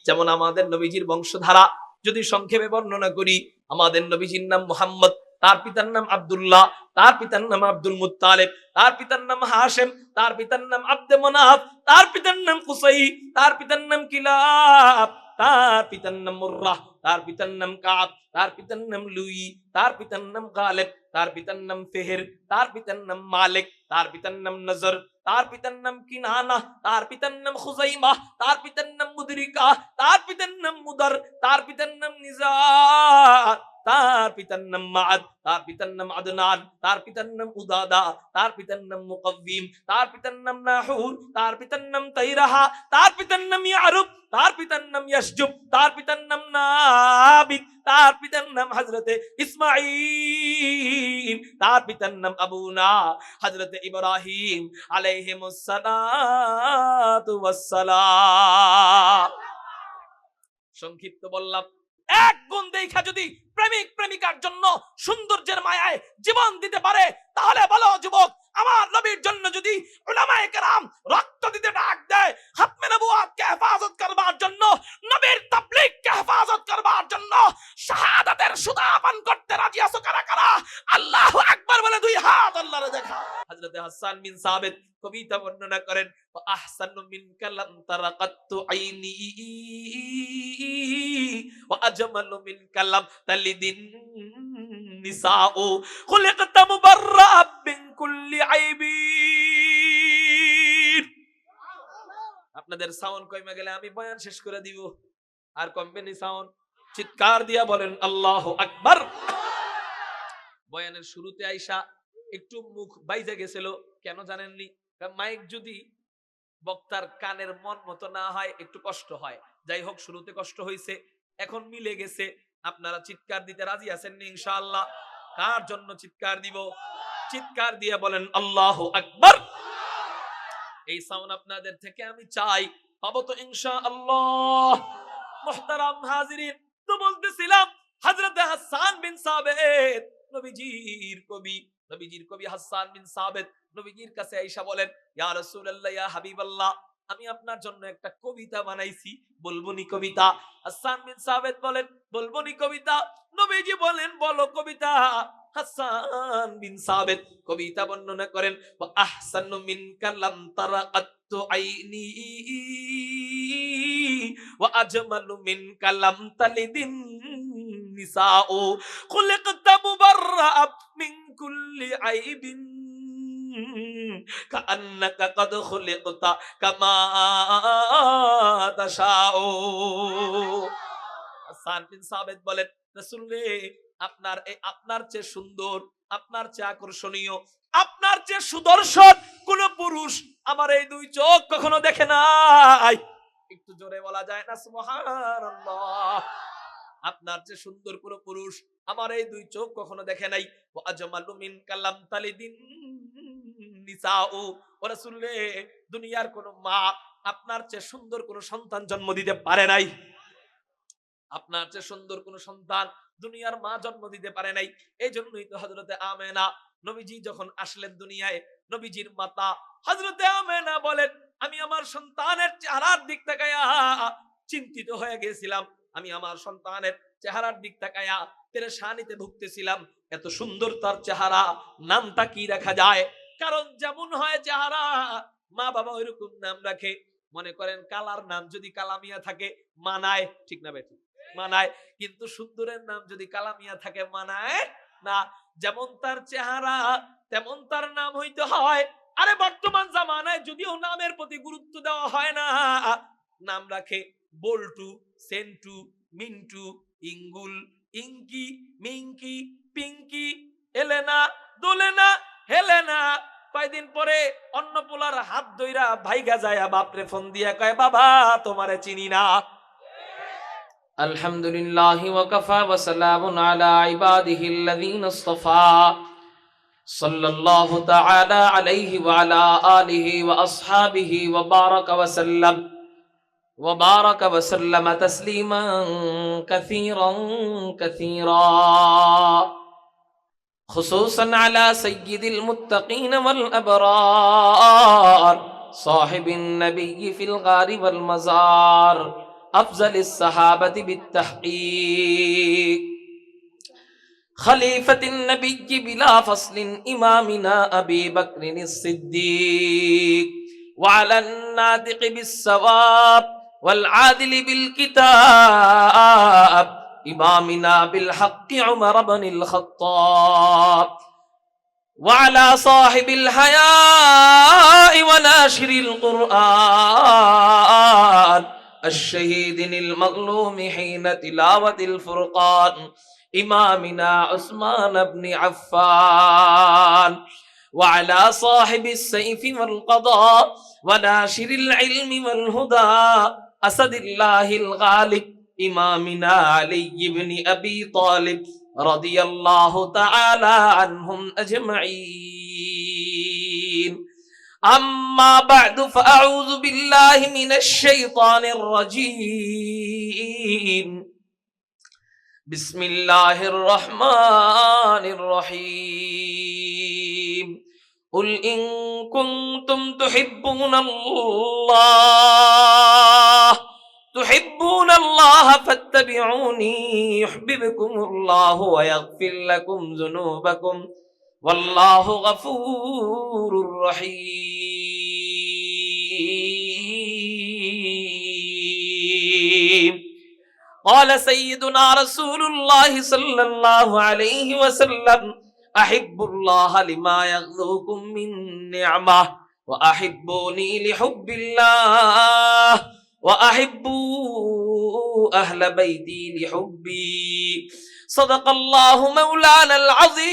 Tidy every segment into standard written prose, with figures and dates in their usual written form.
যেমন আমাদের নবীজির বংশধারা যদি সংক্ষেপে বর্ণনা করি, আমাদের নবীজির নাম মুহাম্মদ, তার পিতার নাম আব্দুল্লাহ, তার পিতার নাম আব্দুল মুত্তালিব, তার পিতার নাম হাশেম, তার পিতার নাম আব্দে মনাফ, তার পিতার নাম কুসাই, তার পিতার নাম কিলাব, তার পিতার নাম মুররাহ, তার পিতার নাম কাব, তার পিতার নাম লুই, তার পিতার নাম গালেব, তার পিতার নাম ফেহের, তার পিতার নাম মালিক, তার পিতার নাম নজর, তার পিতার নাম কিনানা, তার পিতার নাম খুজাইমা, তার পিতার নাম মুদরিকা, তার পিতার নাম মুদার, তার পিতার নাম নিজার, তার পিতার নাম মাআদ, তার পিতার নাম আদনান, তার পিতার নাম উদাদা, তার পিতার নাম মুকাব্বিম, তার পিতার নাম নাহুর, তার পিতার নাম তাইরাহা, তার পিতার নাম ইয়ারুব, তার পিতার নাম ইয়াসজুব, তার পিতার নাম নাবিদ, তার পিতার নাম হযরতে ইসমাঈল, তার পিতার নাম আবুনা হযরতে ইব্রাহিম আলাইহিমুস সালাতু ওয়াস সালাম। সংক্ষিপ্ত বললাম। এক গুণ দেখা যদি প্রেমিক প্রেমিকার জন্য সৌন্দর্যের মায়ায় জীবন দিতে পারে, তাহলে বলো যুবক, আমার নবীর জন্য যদি উলামায়ে কেরাম রক্ত দিতে ডাক দেয়, খতমে নবুয়তকে হেফাজত করবার জন্য, নবীর তাবলীগকে হেফাজত করবার জন্য, শাহাদাতের সুদা পান করতে রাজি আছো কারা কারা? আল্লাহু আকবার বলে দুই হাত আল্লাহরে দেখা। হযরতে হাসান বিন সাবিত কবিতা বর্ণনা করেন, আহসানু মিনকা লাম তারাকাতু আইনি ওয়া আজমালু মিনকা লাম তালিদিন নিসাউ খুলিকতা মুবাররাআব মিন কুল্লি আইবিন। আপনাদের সাউন্ড কমে গেলে আমি বয়ান শেষ করে দিব। আর কমবে নি সাউন্ড? চিৎকার দিয়া বলেন আল্লাহু আকবার। বয়ানের শুরুতে আইসা একটু মুখ বাইজে গেছিল, কেন জানেননি? মাইক যদি বক্তার কানের মন মতো না হয় একটু কষ্ট হয়। যাই হোক, শুরুতে কষ্ট হয়েছে, এখন মিলে গেছে। আপনারা চিৎকার দিতে রাজি আছেন নি ইনশাআল্লাহ? কার জন্য চিৎকার দিব? চিৎকার দিয়ে বলেন আল্লাহু আকবার। এই সাউন্ড আপনাদের থেকে আমি চাই, পাবো তো ইনশাআল্লাহ। মুহতারাম হাজিরিন, তো বলতেছিলাম হযরতে হাসান বিন সাবিত নবীজির কবি হাসান বিন সাবিত নবীজির কাছে আয়েশা বলেন, ইয়া রাসূলুল্লাহ, ইয়া হাবিবাল্লাহ, আমি আপনার জন্য একটা কবিতা বানাইছি, বলবো নি কবিতা? হাসান বিন সাবিত বলেন, বলবো নি কবিতা? নবীজি বলেন, বলো কবিতা। হাসান বিন সাবিত কবিতা বর্ণনা করেন, ওয়া আহসানু মিনকা লাম তারাকাতু আইনি ওয়া আজমালু মিনকা লাম তালিদিন নিসাউ খুলিকতা মুবাররাআব মিন কুল্লি আইবিন কাআন্নাকা কাদ খুলিকতা কামা তাশাউ। হাসান বিন সাবিত বলেন, রাসূলুল্লাহ, আপনার চেয়ে সুন্দর, আপনার চেয়ে আকর্ষণীয়, আপনার চেয়ে সুদর্শন কোন পুরুষ আমার এই দুই চোখ কখনো দেখে নাই। একটু জোরে বলা যায় না সুবহানাল্লাহ? আপনার চেয়ে সুন্দর কোন পুরুষ আমার এই দুই চোখ কখনো দেখে নাই। ওয়া আজমালু মিনকা লাম তালিদিন নিসাউ। ও রাসূলুল্লাহ, দুনিয়ার কোন মা আপনার চেয়ে সুন্দর কোন সন্তান জন্ম দিতে পারে নাই। আপনার চেয়ে সুন্দর কোন সন্তান দুনিয়ার মা জন্ম দিতে পারে নাই। এই জন্যই তো হযরতে আমেনা নবীজি যখন আসলেন দুনিয়ায়, নবীজির মাতা হযরতে আমেনা বলেন, আমি আমার সন্তানের চেহারার দিক তাকায়া চিন্তিত হয়ে গেছিলাম। আমি আমার সন্তানের চেহারার দিক তাকায়া পেরেশানিতে ভুগতেছিলাম। এত সুন্দর তার চেহারা, নামটা কি রাখা যায়? কারণ যেমন হয় চেহারা, মা বাবা ওইরকম নাম রাখে। মনে করেন কালার নাম যদি কালামিয়া থাকে মানায়, ঠিক না বেঠিক? মানায়। কিন্তু সুন্দরের নাম যদি কালামিয়া থাকে মানায় না। যেমন তার চেহারা তেমন তার নাম হইতে হয়। আরে বর্তমান জামানায় যদিও নামের প্রতি গুরুত্ব দেওয়া হয় না, নাম রাখে বল্টু, সেন্টু, মিন্টু, ইঙ্গুল, ইঙ্কি, মিঙ্কি, পিঙ্কি, এলেনা, দোলেনা, হেলেনা। কয়দিন পরে অন্য পোলার হাত ধইরা ভাইগা যায়, বাপরে ফোন দিয়া কয়, বাবা তোমারে চিনি না। আলহামদুলিল্লাহি ওয়া কাফা ওয়া সালামুন আলা ইবাদিহিল্লাযীনা ইসতাফা সাল্লাল্লাহু তাআলা আলাইহি ওয়া আলা আলিহি ওয়া আসহাবিহি ওয়া বারাকা ওয়া সাল্লাম তাসলিমান কাসীরা খুসুসান আলা সাইয়্যিদিল মুত্তাকিন ওয়াল আবরার সাহিবিন নবী ফিল গারি ওয়াল মাজার আফজালিস সাহাবাতি বিত্তাহকীক খলিফাতিন নবিয়্যি বিলা ফাসলিন ইমামিনা আবি বকরিনিস সিদ্দিক ওয়া আলান নাতিকি বিস সাওয়াব ওয়াল আদিলি বিল কিতাব ইমামিনা বিল হক্কি উমর ইবনুল খাত্তাব وعلى صاحب الحياء وناشر القرآن الشهيد المظلوم حين تلاوة الفرقان إمامنا عثمان بن عفان وعلى صاحب السيف والقضاء وناشر العلم والهدى أسد الله الغالب إمامنا علي بن أبي طالب رضي الله تعالى عنهم أجمعين أما بعد فأعوذ بالله من الشيطان الرجيم بسم الله الرحمن الرحيم قل إن كنتم تحبون الله فاتبعوني يحببكم الله ويغفر لكم ذنوبكم والله غفور رحيم قال سيدنا رسول الله صلى الله عليه وسلم أحب الله لما يغذوكم من نعمة وأحبوني لحب الله وأحبوا أهل بيتي لحبي صدق الله مولانا العظيم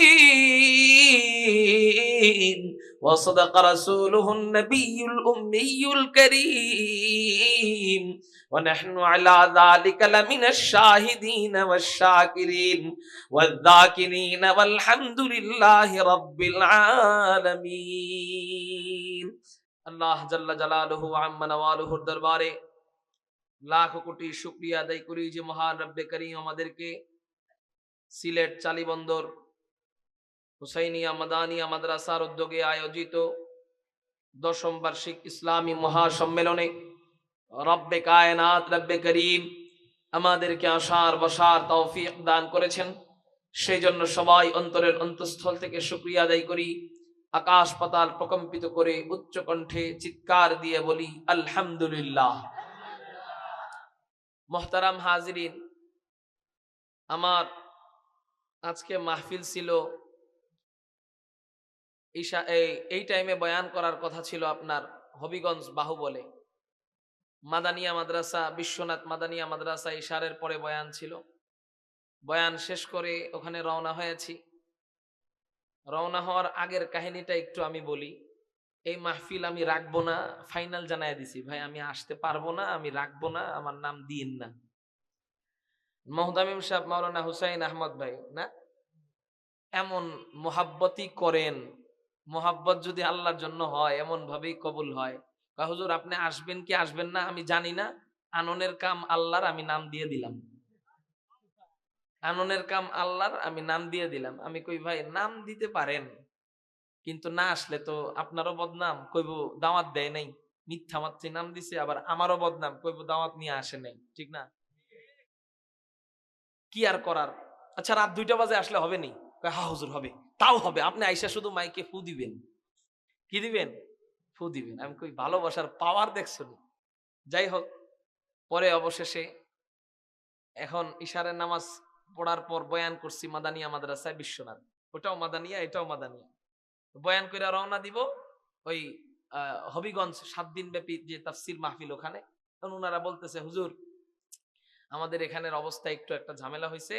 وصدق رسوله النبي الأمي الكريم ونحن على ذلك لمن الشاهدين والشاكرين والذاكرين والحمد لله رب العالمين الله جل جلاله وعم نواله الدرباره লাখ কোটি শুকরিয়া আদায় করি যে মহান রব্বে করিম আমাদেরকে সিলেট চালিবন্দর হুসাইনিয়া মাদানিয়া মাদ্রাসার উদ্যোগে আয়োজিত 10ম বার্ষিক ইসলামী মহাসম্মেলনে রব্বে কায়নাত রব্বে করিম আমাদেরকে আসার বসার তৌফিক দান করেছেন। সেই জন্য সবাই অন্তরের অন্তঃস্থল থেকে শুকরিয়া আদায় করি। আকাশ পাতাল প্রকম্পিত করে উচ্চ কণ্ঠে চিৎকার দিয়ে বলি আলহামদুলিল্লাহ। মোহতারাম হাজিরিন, আমার আজকে মাহফিল ছিল, এই টাইমে বয়ান করার কথা ছিল আপনার হবিগঞ্জ বাহুবলে মাদানিয়া মাদ্রাসা, বিশ্বনাথ মাদানিয়া মাদ্রাসা ইশারের পরে বয়ান ছিল। বয়ান শেষ করে ওখানে রওনা হয়েছি। রওনা হওয়ার আগের কাহিনীটা একটু আমি বলি। এই মাহফিল আমি রাখবো না, ফাইনাল জানাই দিছি, ভাই আমি আসতে পারবো না, আমি রাখবো না, আমার নাম দিন না। মুহতামিম সাহেব মাওলানা হুসাইন আহমদ ভাই না এমন মোহাব্বতই করেন, মোহাব্বত যদি আল্লাহর জন্য হয় এমন ভাবেই কবুল হয়। হুজুর আপনি আসবেন কি আসবেন না আমি জানি না, আননের কাম আল্লাহর, আমি নাম দিয়ে দিলাম। আননের কাম আল্লাহর, আমি নাম দিয়ে দিলাম। আমি কই ভাই নাম দিতে পারেন, কিন্তু না আসলে তো আপনারও বদনাম, কইব দাওয়াত দেয় নাই, মিথ্যা মাত্রে নাম দিছে, আবার আমারও বদনাম, কইব দাওয়াত নিয়ে আসে নাই, ঠিক না? কি আর করার। আচ্ছা রাত 2টা বাজে আসলে হবে নি? হা হুজুর হবে, তাও হবে। আপনি আইসা শুধু মাইকে ফু দিবেন। কি দিবেন? ফু দিবেন। আমি কই ভালোবাসার পাওয়ার দেখছো। যাই হোক, পরে অবশেষে এখন ইশারের নামাজ পড়ার পর বয়ান করছি মাদানিয়া মাদ্রাসায় বিশ্বনাথ। ওটাও মাদানিয়া, এটাও মাদানিয়া। বয়ান করে রওনা দিব ওই হবিগঞ্জ 7 দিন ব্যাপী যে তাফসীর মাহফিল, ওখানে। তখন ওনারা বলতেছে হুজুর আমাদের এখানের অবস্থা একটু একটা ঝামেলা হয়েছে,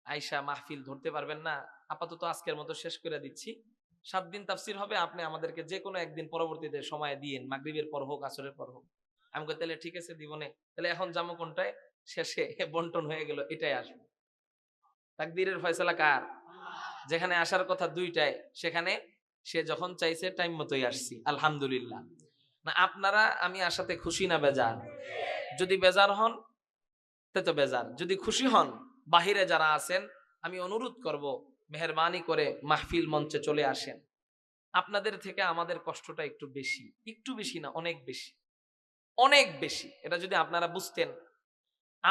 আয়শা মাহফিল ধরতে পারবেন না, আপাতত আজকের মতো শেষ করে দিচ্ছি। 7 দিন তাফসীর হবে, আপনি আমাদেরকে যে কোনো একদিন পরবর্তীতে সময় দিয়েন, মাগরিবের পর হোক আসরের পর হোক। আমি কই তাহলে ঠিক আছে দিবনে। তাহলে এখন যাবো কোনটায়? শেষে বন্টন হয়ে গেল, এটাই আসবে। তাকদীরের ফয়সালা কার? যেখানে আসার কথা 2টায়, সেখানে সে যখন চাইছে টাইম মতোই আসছি, আলহামদুলিল্লাহ। না আপনারা আমি আসাতে খুশি না বেজার? যদি বেজার হন তো বেজার, যদি খুশি হন বাহিরে যারা আছেন আমি অনুরোধ করব মেহেরবানি করে মাহফিল মঞ্চে চলে আসেন। আপনাদের থেকে আমাদের কষ্টটা একটু বেশি, একটু বেশি না অনেক বেশি, অনেক বেশি। এটা যদি আপনারা বুঝতেন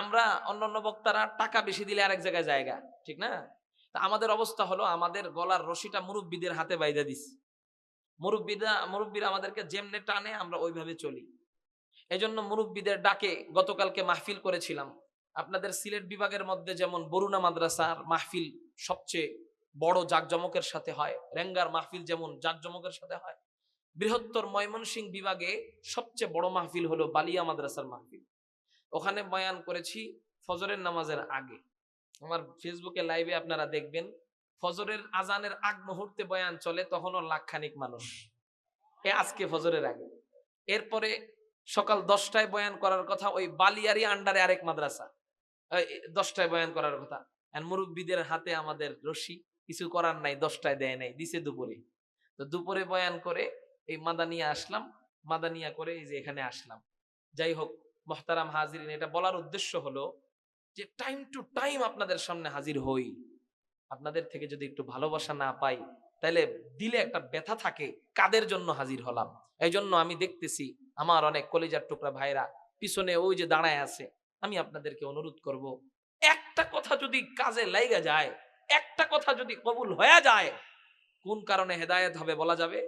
আমরা অন্যান্য বক্তারা টাকা বেশি দিলে আরেক জায়গায় জায়গা, ঠিক না? তা আমাদের অবস্থা হলো আমাদের গলার রশিটা মুরব্বীদের হাতে বাইদা দিস। মুরব্বীরা আমাদেরকে যেমনে টানে আমরা ওইভাবে চলি। এজন্য মুরব্বীদের ডাকে গতকালকে মাহফিল করেছিলাম। আপনাদের সিলেট বিভাগের মধ্যে যেমন বরুণা মাদ্রাসার মাহফিল সবচেয়ে বড় জাকজমকের সাথে হয়, রেঙ্গার মাহফিল যেমন জাকজমকের সাথে হয়, বৃহত্তর ময়মনসিংহ বিভাগে সবচেয়ে বড় মাহফিল হলো বালিয়া মাদ্রাসার মাহফিল। ওখানে বয়ান করেছি ফজরের নামাজের আগে। আমার ফেসবুকে লাইভে আপনারা দেখবেন, ফজরের আজানের আগ মুহূর্তে বয়ান চলে, তখনও লাখখানিক মানুষ। আজকে ফজরের আগে। এরপরে সকাল 10টায় বয়ান করার কথা, ওই বালিয়ারি আন্ডারে আরেক মাদ্রাসা, 10টায় বয়ান করার কথা। মুরব্বীদের হাতে আমাদের রশি, কিছু করার নাই, 10টায় দেয় নাই, দিছে দুপুরে। তো দুপুরে বয়ান করে এই মাদানিয়া আসলাম, মাদানিয়া করে এই যে এখানে আসলাম। যাই হোক মুহতারাম হাজিরিন, এটা বলার উদ্দেশ্য হলো যে টাইম টু টাইম আপনাদের সামনে হাজির হই। আপনাদের থেকে যদি একটু ভালোবাসা না পাই, তাহলে দিলে একটা ব্যথা থাকে, কাদের জন্য হাজির হলাম। এই জন্য আমি দেখতেছি আমার অনেক কলিজার টুকরা ভাইরা পিছনে ওই যে দাঁড়ায় আছে, আমি আপনাদেরকে অনুরোধ করব, একটা কথা যদি কাজে লাইগা যায়, একটা কথা যদি কবুল হয়ে যায়, কোন কারণে হেদায়েত হবে বলা যাবে?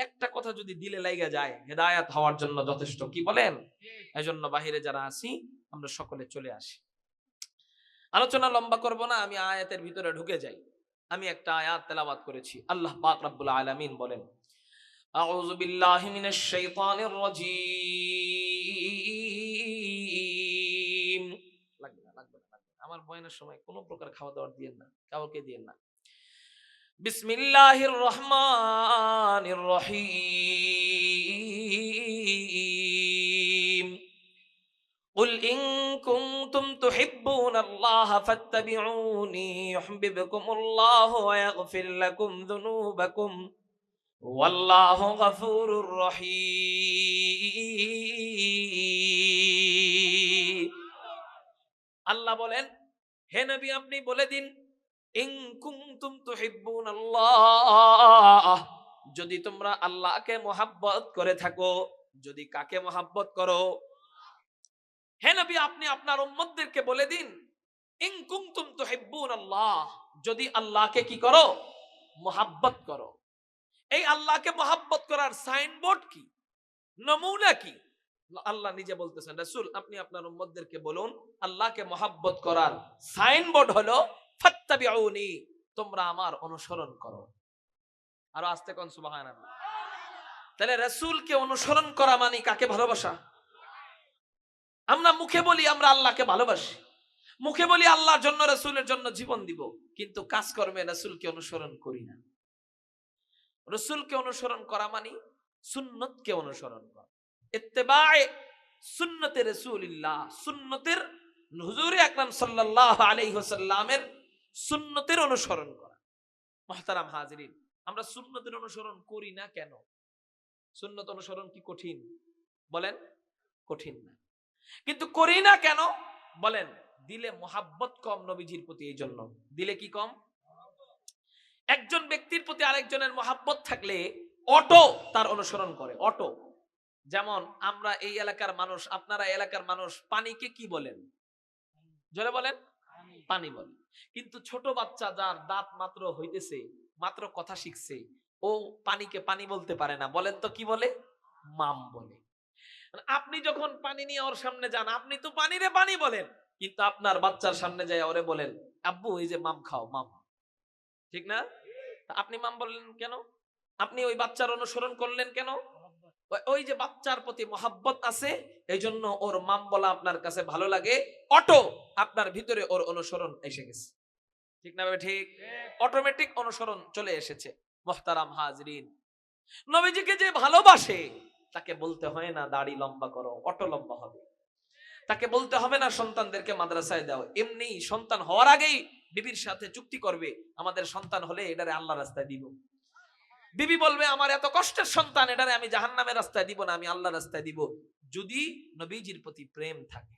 একটা কথা যদি দিলে লাইগা যায়, হেদায়েত হওয়ার জন্য যথেষ্ট, কি বলেন? এজন্য বাহিরে যারা আছি আমরা সকলে চলে আসি। আলোচনা লম্বা করব না, আমি আয়াতের ভিতরে ঢুকে যাই। আমি একটা আয়াত তেলাওয়াত করেছি। আল্লাহ পাক রব্বুল আলামিন বলেন, আউযু বিল্লাহি মিনাশ শাইতানির রাজীম। লাগবে না। আমার বয়ানের সময় কোনো প্রকার খাওয়া দাওয়া দিয়েন না, কাউকে দিয়েন না। বিসমিল্লাহির রহমানির রহিম। قل إن كنتم تحبون الله فاتبعوني يحببكم الله ويغفر لكم ذنوبكم والله غفور رحيم। আল্লাহ বলেন, হে নবী আপনি বলে দিন, ইন কুনতুম তুহিব্বুনাল্লাহ, যদি তোমরা আল্লাহকে মহব্বত করে থাকো। যদি কাকে মহব্বত করো? হে নবী আপনি আপনার উম্মতদেরকে বলে দিন, ইন কুনতুম তুহিব্বুনাল্লাহ, যদি আল্লাহকে কি করো? মহব্বত করো। এই আল্লাহকে মহব্বত করার সাইনবোর্ড কি, নমুনা কি? আল্লাহ নিজে বলতেছেন, রাসূল আপনি আপনার উম্মতদেরকে বলুন, আল্লাহকে মহব্বত করার সাইনবোর্ড হলো ফাত্তাবিউনি, তোমরা আমার অনুসরণ করো। আর আস্তে কোন সুবহানাল্লাহ। তাহলে রাসূলকে অনুসরণ করা মানে কাকে ভালোবাসা? আমরা মুখে বলি আমরা আল্লাহকে ভালোবাসি, মুখে বলি আল্লাহর জন্য রাসূলের জন্য জীবন দিব, কিন্তু কাজকর্মে রাসূলকে অনুসরণ করি না। রাসূলকে অনুসরণ করা মানে সুন্নতকে অনুসরণ করা, ইত্তেবায়ে সুন্নতে রাসূলিল্লাহ, সুন্নতের হুজুর আকরাম সাল্লাল্লাহু আলাইহি ওয়াসাল্লামের সুন্নতের অনুসরণ করা। মুহতারাম হাজিরিন, আমরা সুন্নতের অনুসরণ করি না কেন? সুন্নত অনুসরণ কি কঠিন? বলেন, কঠিন না। কিন্তু করি না কেন বলেন? দিলে মোহাব্বত কম নবীজির প্রতি, এই জন্য। দিলে কি কম? একজন ব্যক্তির প্রতি আরেকজনের মোহাব্বত থাকলে অটো তার অনুসরণ করে, অটো। যেমন আমরা এই এলাকার মানুষ, আপনারা এলাকার মানুষ পানিকে কি বলেন? জোরে বলেন, পানি বলে। কিন্তু ছোট বাচ্চা যার দাঁত মাত্র হইতেছে, মাত্র কথা শিখছে, ও পানিকে পানি বলতে পারে না, বলেন তো কি বলে? মাম বলে। আপনি যখন পানি নিয়ে ওর সামনে যান, আপনি তো পানি রে পানি বলেন, কিন্তু আপনার বাচ্চার সামনে যায় ওরে বলেন, আব্বু এই যে মাম খাও, মাম। ঠিক না? আপনি মাম বললেন কেন? আপনি ওই বাচ্চার অনুসরণ করলেন কেন? ওই যে বাচ্চার প্রতি মহব্বত আছে, এই জন্য ওর মাম বলা আপনার কাছে ভালো লাগে, অটো আপনার ভিতরে ওর অনুসরণ এসে গেছে। ঠিক না? ঠিক, অটোমেটিক অনুসরণ চলে এসেছে। মুহতারাম হাজরিন, নবীজিকে যে ভালোবাসে তাকে বলতে হয় না দাড়ি লম্বা করো, অটো লম্বা হবে। তাকে বলতে হবে না সন্তানদেরকে মাদ্রাসায় দাও, এমনি সন্তান হওয়ার আগেই বিবির সাথে চুক্তি করবে, আমাদের সন্তান হলে এটারে আল্লাহ রাস্তায় দিব। বিবি বলবে আমার এত কষ্টের সন্তান, এটারে আমি জাহান্নামের রাস্তায় দিব না, আমি আল্লাহ রাস্তায় দিব, যদি নবীজির প্রতি প্রেম থাকে।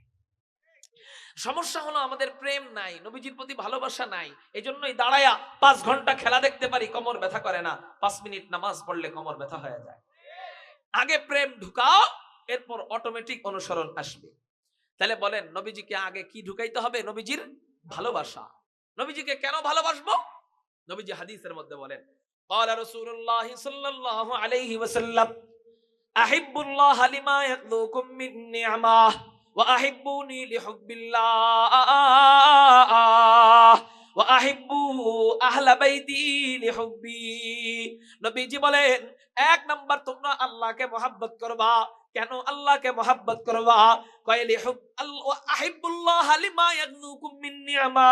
সমস্যা হলো আমাদের প্রেম নাই, নবীজির প্রতি ভালোবাসা নাই। এই জন্যই দাঁড়ায়া 5 ঘন্টা খেলা দেখতে পারি, কোমর ব্যথা করে না, 5 মিনিট নামাজ পড়লে কোমর ব্যথা হয়ে যায়। আগে প্রেম ঢুকাও, এরপর অটোমেটিক অনুসরণ আসবে। তাহলে বলেন নবীজিকে আগে কি ঢুকাইতে হবে? নবীজির ভালোবাসা। নবীজিকে কেন ভালোবাসবো? নবীজি হাদিসের মধ্যে বলেন, قال رسول الله صلى الله عليه وسلم احب الله لما يغذوكم من نعمه واحبوني لحب الله واحبوا اهل بيتي لحبي। নবীজি বলেন, এক নাম্বার তোমরা আল্লাহকে মহব্বত করবা। কেন আল্লাহকে মহব্বত করবা? কয়লি হুব আল্লাহ আহিবুল্লাহ লিমা ইয়াগযুকুম মিন নি'মা।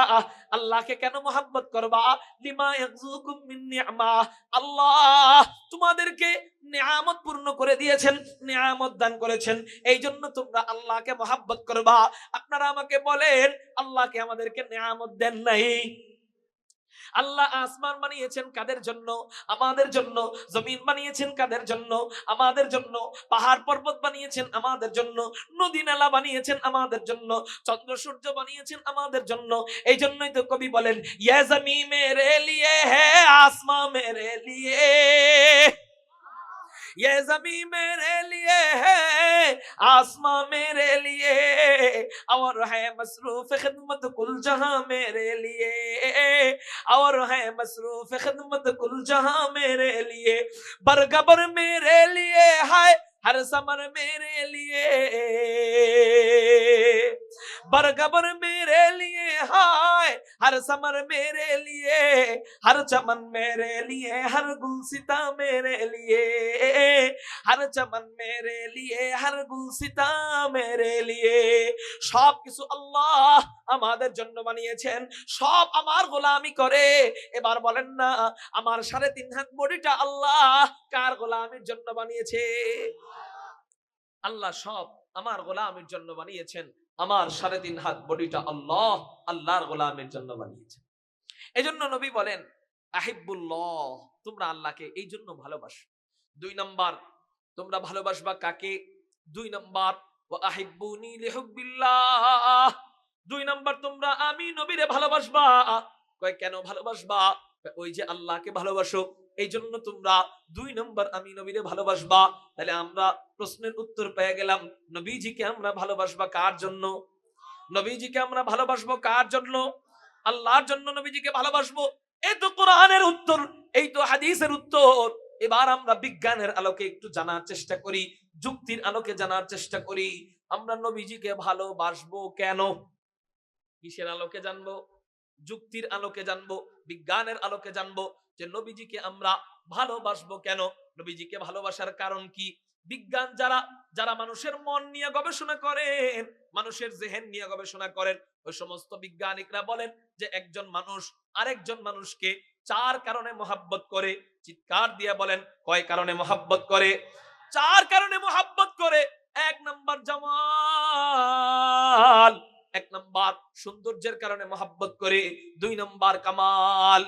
আল্লাহকে কেন মহব্বত করবা? লিমা ইয়াগযুকুম মিন নি'মা। আল্লাহ তোমাদেরকে নিয়ামত পূর্ণ করে দিয়েছেন, নিয়ামত দান করেছেন, এই জন্য তোমরা আল্লাহকে মহব্বত করবা। আপনারা আমাকে বলেন, আল্লাহকে আমাদেরকে নিয়ামত দেন নাই? আল্লাহ আসমান বানিয়েছেন কাদের জন্য? আমাদের জন্য। জমিন বানিয়েছেন কাদের জন্য? আমাদের জন্য। পাহাড় পর্বত বানিয়েছেন আমাদের জন্য। নদী নালা বানিয়েছেন আমাদের জন্য। চন্দ্র সূর্য বানিয়েছেন আমাদের জন্য। এই জন্যই তো কবি বলেন, ইয়া জমি মেরে লিয়ে হ্যায় আসমান মেরে লিয়ে, ये ज़मीं मेरे लिए है आसमां मेरे लिए और है मसरूफ खिदमत कुल जहां मेरे लिए और है मसरूफ खिदमत कुल जहां मेरे लिए बरगबर मेरे लिए है हर समर मेरे लिए बरगबर मेरे लिए हाय हर समर मेरे लिए हर चमन मेरे लिए हर गुलसिता मेरे लिए हर चमन मेरे लिए हर गुलसिता मेरे लिए। সব কিছু আল্লাহ আমাদের জন্য বানিয়েছেন, সব আমার গোলামি করে। এবার বলেন না, আমার 3.5 হাত বডিটা আল্লাহ কার গোলামির জন্য বানিয়েছে? আল্লাহ সব আমার গোলামির জন্য বানিয়েছেন। আমার 3.5 হাত বডিটা আল্লাহ আল্লাহর গোলামের জন্য বানিয়েছেন। এজন্য নবী বলেন, আহিবুল্লাহ, তোমরা আল্লাহকে এই জন্য ভালোবাসো। 2 নাম্বার, তোমরা ভালোবাসবা কাকে? 2 নাম্বার, ওয়া আহিব্বুনি লিহুব্বিল্লাহ। 2 নাম্বার, তোমরা আমি নবীরে ভালোবাসবা। কয় কেন ভালোবাসবা? ওই যে আল্লাহকে ভালোবাসো, এই জন্য তোমরা 2 নাম্বার আমি নবীরে ভালোবাসবা। তাহলে আমরা প্রশ্নের উত্তর পেয়ে গেলাম, নবীজিকে আমরা ভালোবাসবা কার জন্য? নবীজিকে আমরা ভালোবাসবো কার জন্য? আল্লাহর জন্য নবীজিকে ভালোবাসবো। এই তো কোরআনের উত্তর, এই তো হাদিসের উত্তর। এবার আমরা বিজ্ঞানের আলোকে একটু জানার চেষ্টা করি, যুক্তির আলোকে জানার চেষ্টা করি, আমরা নবীজিকে ভালোবাসবো কেন? কিসের আলোকে জানবো? যুক্তির আলোকে জানবো, বিজ্ঞানের আলোকে জানবো যে নবীজিকে আমরা ভালোবাসবো কেন, নবীজিকে ভালোবাসার কারণ কি। বিজ্ঞান যারা মানুষের মন নিয়ে গবেষণা করেন, মানুষের জেহেন নিয়ে গবেষণা করেন, ওই সমস্ত বিজ্ঞানিকরা বলেন যে একজন মানুষ আরেকজন মানুষকে 4 কারণে মহব্বত করে। চিৎকার দিয়ে বলেন, কয় কারণে মহব্বত করে? 4 কারণে মহব্বত করে। 1 নাম্বার জামাল, 1 নাম্বার সৌন্দর্যের কারণে মহব্বত করে। 2 নাম্বার কামাল,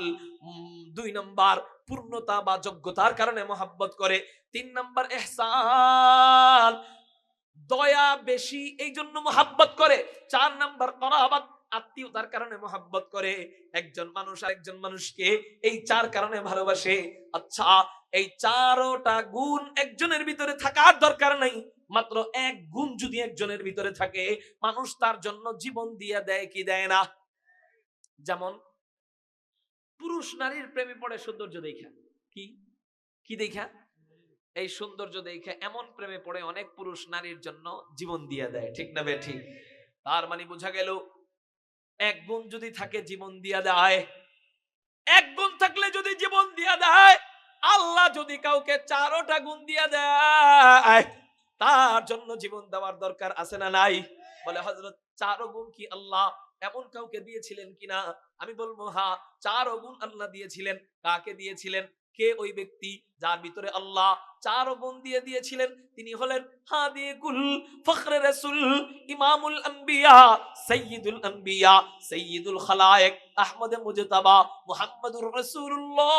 2 নাম্বার পূর্ণতা বা যোগ্যতার কারণে মহব্বত করে। 3 নাম্বার ইহসান, দয়া বেশি, এই জন্য মহব্বত করে। 4 নাম্বার করাবাত, আত্মীয়তার কারণে মহব্বত করে। একজন মানুষ আরেকজন মানুষকে এই 4 কারণে ভালোবাসে। আচ্ছা, এই 4টা গুণ একজনের ভিতরে থাকার দরকার নাই, মাত্র 1 গুণ যদি একজনের ভিতরে থাকে, মানুষ তার জন্য জীবন দিয়ে দেয় কি দেয় না? যেমন পুরুষ নারীর প্রেমে পড়ে সৌন্দর্য দেখা। কি কি দেখা? এই সৌন্দর্য দেখে এমন প্রেমে পড়ে অনেক পুরুষ নারীর জন্য জীবন দিয়ে দেয়, ঠিক না বেঠিক? তার মানে বোঝা গেল 1 গুণ যদি থাকে জীবন দিয়া দেয়। 1 গুণ থাকলে যদি জীবন দিয়া দেয়, আল্লাহ যদি কাউকে 4টা গুণ দিয়া দেয়, তার জন্য জীবন দেওয়ার দরকার আছে না নাই? বলে হযরত 4 গুণ কি আল্লাহ এমন কাউকে দিয়েছিলেন কিনা? আমি বলবো হ্যাঁ, 4 গুণ আল্লাহ দিয়েছিলেন। কাকে দিয়েছিলেন? কে ওই ব্যক্তি যার ভিতরে আল্লাহ 4 গুণ দিয়ে দিয়েছিলেন? তিনি হলেন হাদিকুল ফখরে রাসূল, ইমামুল আম্বিয়া, সাইয়্যিদুল আম্বিয়া, সাইয়্যিদুল খালায়েক, আহমদ মুজতাবা, মুহাম্মাদুর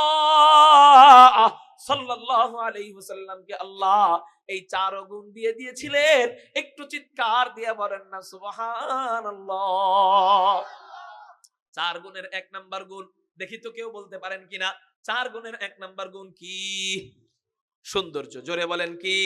রাসূলুল্লাহ সাল্লাল্লাহু আলাইহি ওয়াসাল্লামকে আল্লাহ এই 4 গুণ দিয়ে দিয়েছিলেন। একটু চিৎকার দিয়ে বলেন না সুবহানাল্লাহ। 4 গুণের 1 নাম্বার গুণ দেখি তো কেউ বলতে পারেন কিনা? 4 গুণের 1 নাম্বার গুণ কি? সৌন্দর্য। জোরে বলেন কি?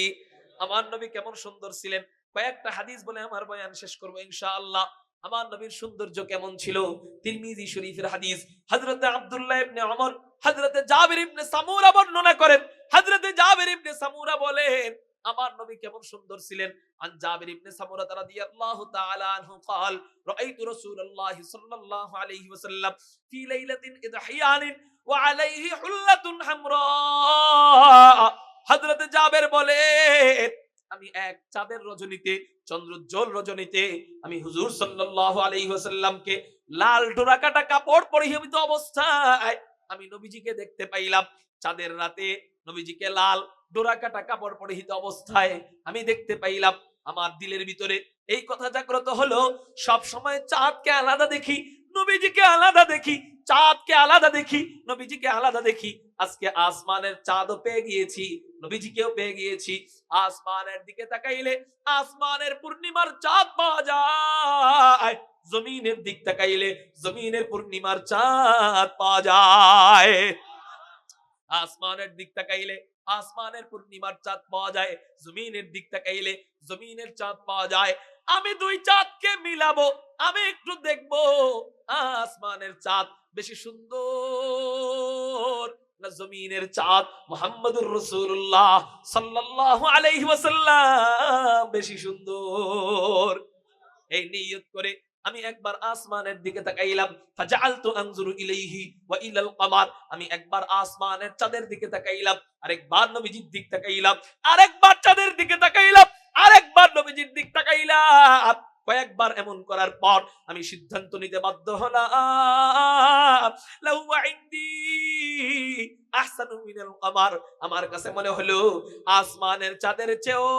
আমার নবী কেমন সুন্দর ছিলেন? কয়েকটা হাদিস বলে আমার বয়ান শেষ করব ইনশাআল্লাহ। আমার নবীর সৌন্দর্য কেমন ছিল? তিরমিজি শরীফের হাদিস, হযরতে আব্দুল্লাহ ইবনে ওমর হযরতে জাবির ইবনে সামুরা বর্ণনা করেন। হযরতে জাবির ইবনে সামুরা বলেন আমার নবী কেমন সুন্দর ছিলেন। আন জাবির ইবনে সামুরা রাদিয়াল্লাহু তাআলা আনহু قال রাআইতু রাসূলুল্লাহ সাল্লাল্লাহু আলাইহি ওয়াসাল্লাম ফি লাইলাতিন ইদহিয়ানিন ওয়া আলাইহি হুল্লাতুন হামরা। হযরতে জাবির বলেন আমি এক চাঁদের রজনীতে, চন্দ্রোজ্জ্বল রজনীতে আমি হুজুর সাল্লাল্লাহু আলাইহি ওয়াসাল্লামকে লাল ডোরাকাটা কাপড় পরিহিত অবস্থায় আমি নবীজিকে দেখতে পাইলাম। চাঁদের রাতে নবীজিকে লাল ডোরাকাটা কাপড় পরিহিত অবস্থায় আমি দেখতে পাইলাম। আমার দিলের ভিতরে এই কথা জাগ্রত হলো, সব সময় চাঁদকে আলাদা দেখি, নবীজিকে আলাদা দেখি, চাঁদকে আলাদা দেখি, নবীজিকে আলাদা দেখি। আজকে আসমানের চাঁদও পেয়ে গিয়েছি, নবীজিকেও পেয়ে গিয়েছি। আসমানের দিকে তাকাইলে আসমানের পূর্ণিমার চাঁদ পাওয়া যায়, জমিনের দিক তাকাইলে জমিনের পূর্ণিমার চাঁদ পাওয়া যায়। আসমানের দিক তাকাইলে আসমানের পূর্ণিমার চাঁদ পাওয়া যায়, জমিনের দিক তাকাইলে জমিনের চাঁদ পাওয়া যায়। আমি দুই চাঁদকে মিলাবো, আমি একটু দেখবো আসমানের চাঁদ বেশি সুন্দর না জমিনের চাঁদ মুহাম্মদুর রাসূলুল্লাহ সাল্লাল্লাহু আলাইহি ওয়াসাল্লাম বেশি সুন্দর। এই নিয়ত করে আমি একবার আসমানের দিকে তাকাইলাম, ফাজআলতু আনজুরু ইলাইহি ওয়া ইলাল কমার, আমি একবার আসমানের চাঁদের দিকে তাকাইলাম, আরেকবার নবীজির দিক তাকাইলাম, আরেকবার চাঁদের দিকে তাকাইলাম, আরেকবার নবীজির দিক তাকাইলাম। কয়েকবার এমন করার পর আমি সিদ্ধান্ত নিতে বাধ্য হলাম, লাউ ইনদি আহসানু মিনাল কমার, আমার কাছে মনে হলো আসমানের চাঁদের চেয়েও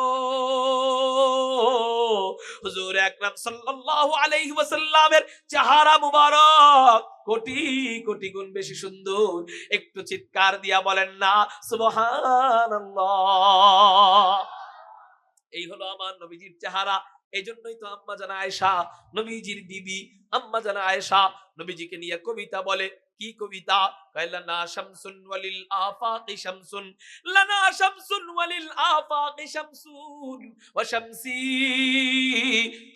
হুজুর আকরাম সাল্লাল্লাহু আলাইহি ওয়াসাল্লামের চেহারা মুবারক কোটি কোটি গুণ বেশি সুন্দর। একটু চিৎকার দিয়া বলেন না সুবহানাল্লাহ। এই হলো আমার নবীজির চেহারা। এই জন্যই তো আম্মা জানা আয়েশা নবীজির বিবি, আম্মা জানা আয়েশা নবীজিকে নিয়ে কবিতা বলে। কি কবিতা? লানা শামসুন ওয়ালিল আফাকি শামসুন, লানা শামসুন ওয়ালিল আফাকি শামসুন ওয়া শামসি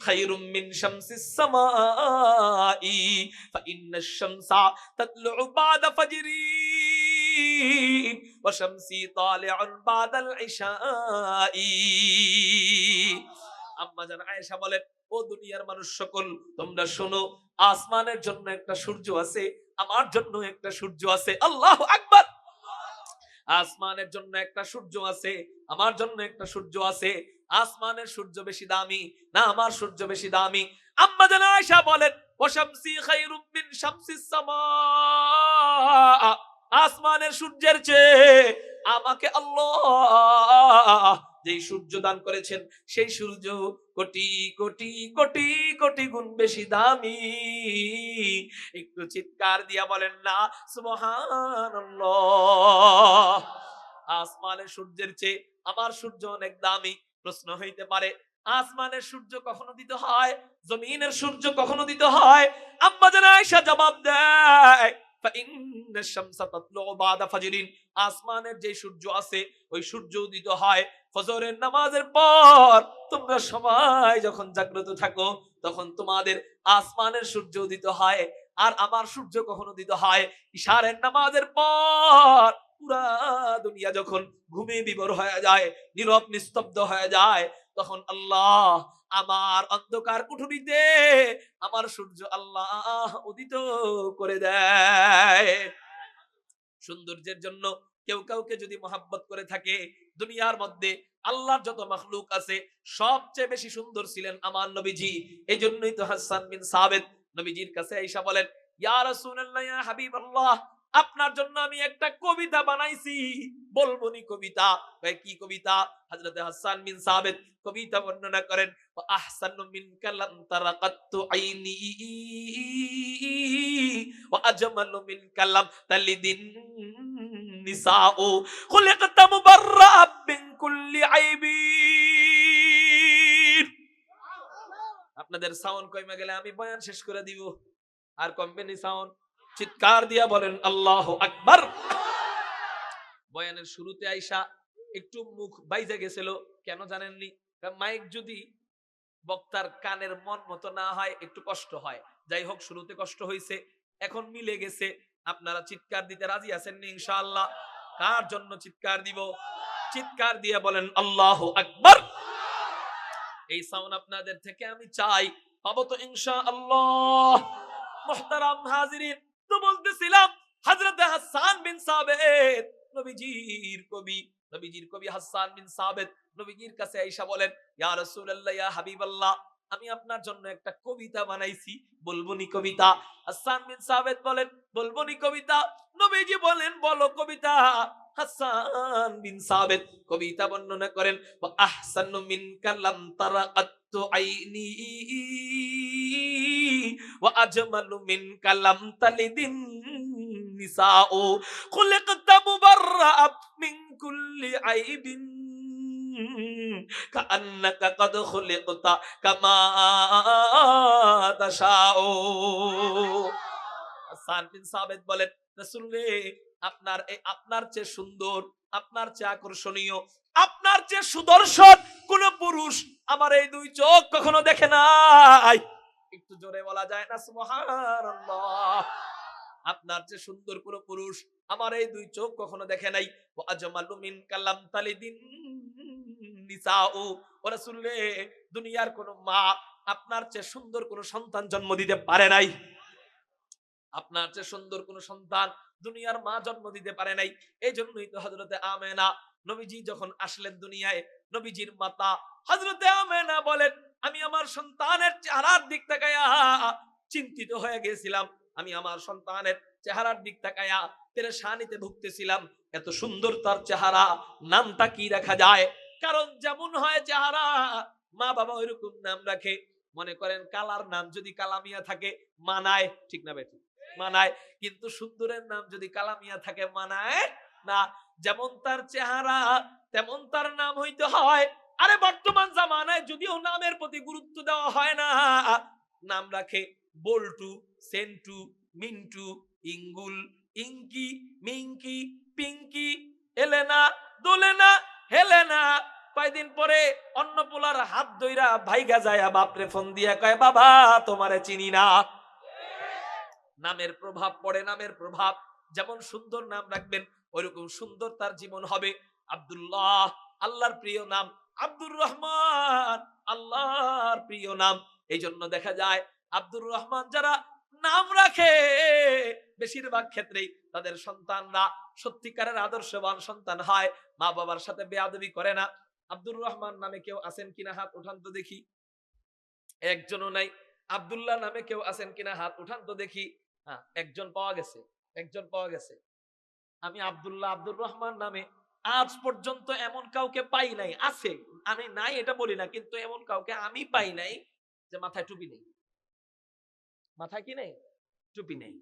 খায়রুম মিন শামসিস সামাই ফা ইন্নাশ শামসা তাতলু বাদা ফাজরি ওয়া শামসি তালিউন বাদাল ইশাই। আম্মা জান আয়েশা বলেন, ও দুনিয়ার মানুষ সকল তোমরা শোনো, আসমানের জন্য একটা সূর্য আছে, আমার জন্য একটা সূর্য আছে। আল্লাহু আকবার। আসমানের জন্য একটা সূর্য আছে, আমার জন্য একটা সূর্য আছে। আসমানের সূর্য বেশি দামি না আমার সূর্য বেশি দামি? আম্মা জান আয়েশা বলেন, ওয়া শামসি খায়রুম মিন শামসিস সামা, আসমানের সূর্যের চেয়ে আমাকে আল্লাহ যেই সূর্য দান করেছেন সেই সূর্য কোটি কোটি কোটি কোটি গুণ বেশি দামি। একটু চিৎকার দিয়া বলেন না সুবহানাল্লাহ। আসমানের সূর্যের চেয়ে আমার সূর্য অনেক দামি। প্রশ্ন হইতে পারে, আসমানের সূর্য কখনো দিতে হয়, জমিনের সূর্য কখনো দিতে হয়? আম্মা জান আয়েশা জবাব দেয়, আসমানের যে সূর্য আছে ওই সূর্য উদিত হয় ফজরের নামাজের পর। তোমরা সবাই যখন জাগ্রত থাকো তখন তোমাদের আসমানের সূর্য উদিত হয়। আর আমার সূর্য কখনো উদিত হয় ইশারের নামাজের পর। পুরা দুনিয়া যখন ঘুমে বিভোর হয়ে যায়, নীরব নিস্তব্ধ হয়ে যায়, তখন আল্লাহ আমার অন্ধকার কুঠুরিতে আমার সূর্য আল্লাহ উদিত করে দেয়। সৌন্দর্যের জন্য কেউ কাউকে যদি মহাব্বত করে থাকে, দুনিয়ার মধ্যে আল্লাহর যত মাখলুক আছে সবচেয়ে বেশি সুন্দর ছিলেন আমার নবীজি। এই জন্যই তো হাসান বিন সাবিত নবীজির কাছে আয়েশা বলেন, ইয়া রাসূলুল্লাহ, ইয়া হাবিবাল্লাহ, আপনার জন্য আমি একটা কবিতা বানাইছি, বলবনি কবিতা? কি কবিতা? হযরত হাসান বিন সাবিত কবিতা বর্ণনা করেন, ওয়া আহসানু মিনকা লাম তারাকাতু আইনি ওয়া আজমালু মিনকা লাম তালিদিন নিসাউ খুলিকতা মুবাররাআব মিন কুল্লি আইবিন। আপনাদের সাউন্ড কমে গেলে আমি বয়ান শেষ করে দিব। আর কমবে নি সাউন্ড? চিৎকার দিয়া বলেন আল্লাহু আকবার। বয়ানের শুরুতে আয়েশা একটু মুখ বাইজে গেছিল, কেন জানেননি? মাইক যদি বক্তার কানের মন মতো না হয়, একটু কষ্ট হয়। যাই হোক, শুরুতে কষ্ট হয়েছে, এখন মিলে গেছে। আপনারা চিৎকার দিতে রাজি আছেন নি ইনশাআল্লাহ? কার জন্য চিৎকার দিব? চিৎকার দিয়ে বলেন আল্লাহু আকবার। এই সাউন্ড আপনাদের থেকে আমি চাই, পাবো তো ইনশাআল্লাহ? মুহতারাম হাজিরিন, তো বলতেছিলাম হযরত হাসান বিন সাবিত নবীজির কবি হাসান বিন সাবিত নবীজির কাছে আয়েশা বলেন, ইয়া রাসূলুল্লাহ, ইয়া হাবিবাল্লাহ, আমি আপনার জন্য একটা কবিতা বানাইছি, বলবনি কবিতা? হাসান বিন সাবিত বলেন, বলবনি কবিতা? নবীজি বলেন, বলো কবিতা। হাসান বিন সাবিত কবিতা বর্ণনা করেন, ওয়া আহসানু মিনকা লাম তারাআতু আইনি ওয়া আজমালু মিনকা লাম তালিদিন নিসাউ খুলিকতা মুবাররাআ মিন কুল্লি আইবিন কাআন্নাকা কাদ খুলিকতা কামা তাশাউ। হাসান বিন সাবিত বলেন, রাসূলুল্লাহ, আপনার চেয়ে সুন্দর, আপনার চেয়ে আকর্ষণীয়, আপনার চেয়ে সুদর্শন কোন পুরুষ আমার এই দুই চোখ কখনো দেখে নাই। একটু জোরে বলা যায় না সুবহানাল্লাহ? আপনার চেয়ে সুন্দর কোন পুরুষ আমার এই দুই চোখ কখনো দেখে নাই। ওয়া আজমালু মিনকা লাম তালিদিন নিসাউ। ও রাসূলুল্লাহ, দুনিয়ার কোন মা আপনার চেয়ে সুন্দর কোন সন্তান জন্ম দিতে পারে নাই। আপনার চেয়ে সুন্দর কোন সন্তান দুনিয়ার মা জন্ম দিতে পারে নাই। এই জন্যই তো হযরতে আমেনা নবীজি যখন আসলেন দুনিয়ায়, নবীজির মাতা হযরতে আমেনা বলেন, আমি আমার সন্তানের চেহারার দিক তাকায়া চিন্তিত হয়ে গেছিলাম। আমি আমার সন্তানের চেহারার দিক তাকায়া পেরেশানিতে ভুগতেছিলাম। এত সুন্দর তার চেহারা, নামটা কি রাখা যায়? কারণ যেমন হয় চেহারা, মা বাবা ওইরকম নাম রাখে। মনে করেন কালার নাম যদি কালামিয়া থাকে মানায়, ঠিক না বেঠিক? মানায়। কিন্তু সুন্দরের নাম যদি কালামিয়া থাকে মানায় না। যেমন তার চেহারা তেমন তার নাম হইতে হয়। আরে বর্তমান জামানায় যদিও নামের প্রতি গুরুত্ব দেওয়া হয় না, নাম রাখে বল্টু, সেন্টু, মিন্টু, ইঙ্গুল, ইঙ্কি, মিঙ্কি, পিঙ্কি, এলেনা, দোলেনা, হেলেনা। কয়দিন পরে অন্য পোলার হাত ধইরা ভাইগা যায়, বাপরে ফোন দিয়া কয়, বাবা তোমারে চিনি না। নামের প্রভাব পড়ে, নামের প্রভাব। যেমন সুন্দর নাম রাখবেন ওইরকম সুন্দর তার জীবন হবে। আব্দুল্লাহ আল্লাহর প্রিয় নাম, আব্দুর রহমান আল্লাহর প্রিয় নাম। এই জন্য দেখা যায় আব্দুর রহমান যারা নাম রাখে বেশিরভাগ ক্ষেত্রেই তাদের সন্তানরা সত্যিকারের আদর্শবান সন্তান হয়, মা বাবার সাথে বেয়াদবি করে না। আব্দুর রহমান নামে কেউ আছেন কিনা হাত উঠান তো দেখি। একজনও নাই। আব্দুল্লাহ নামে কেউ আছেন কিনা হাত উঠান তো দেখি। হ্যাঁ, একজন পাওয়া গেছে, একজন পাওয়া গেছে। আমি আব্দুল্লাহ আব্দুর রহমান নামে আজ পর্যন্ত এমন কাউকে পাই নাই। আছে, আমি নাই এটা বলি না, কিন্তু এমন কাউকে আমি পাই নাই যে মাথায় টুপি নেই। মাথায় কি নেই? টুপি নেই।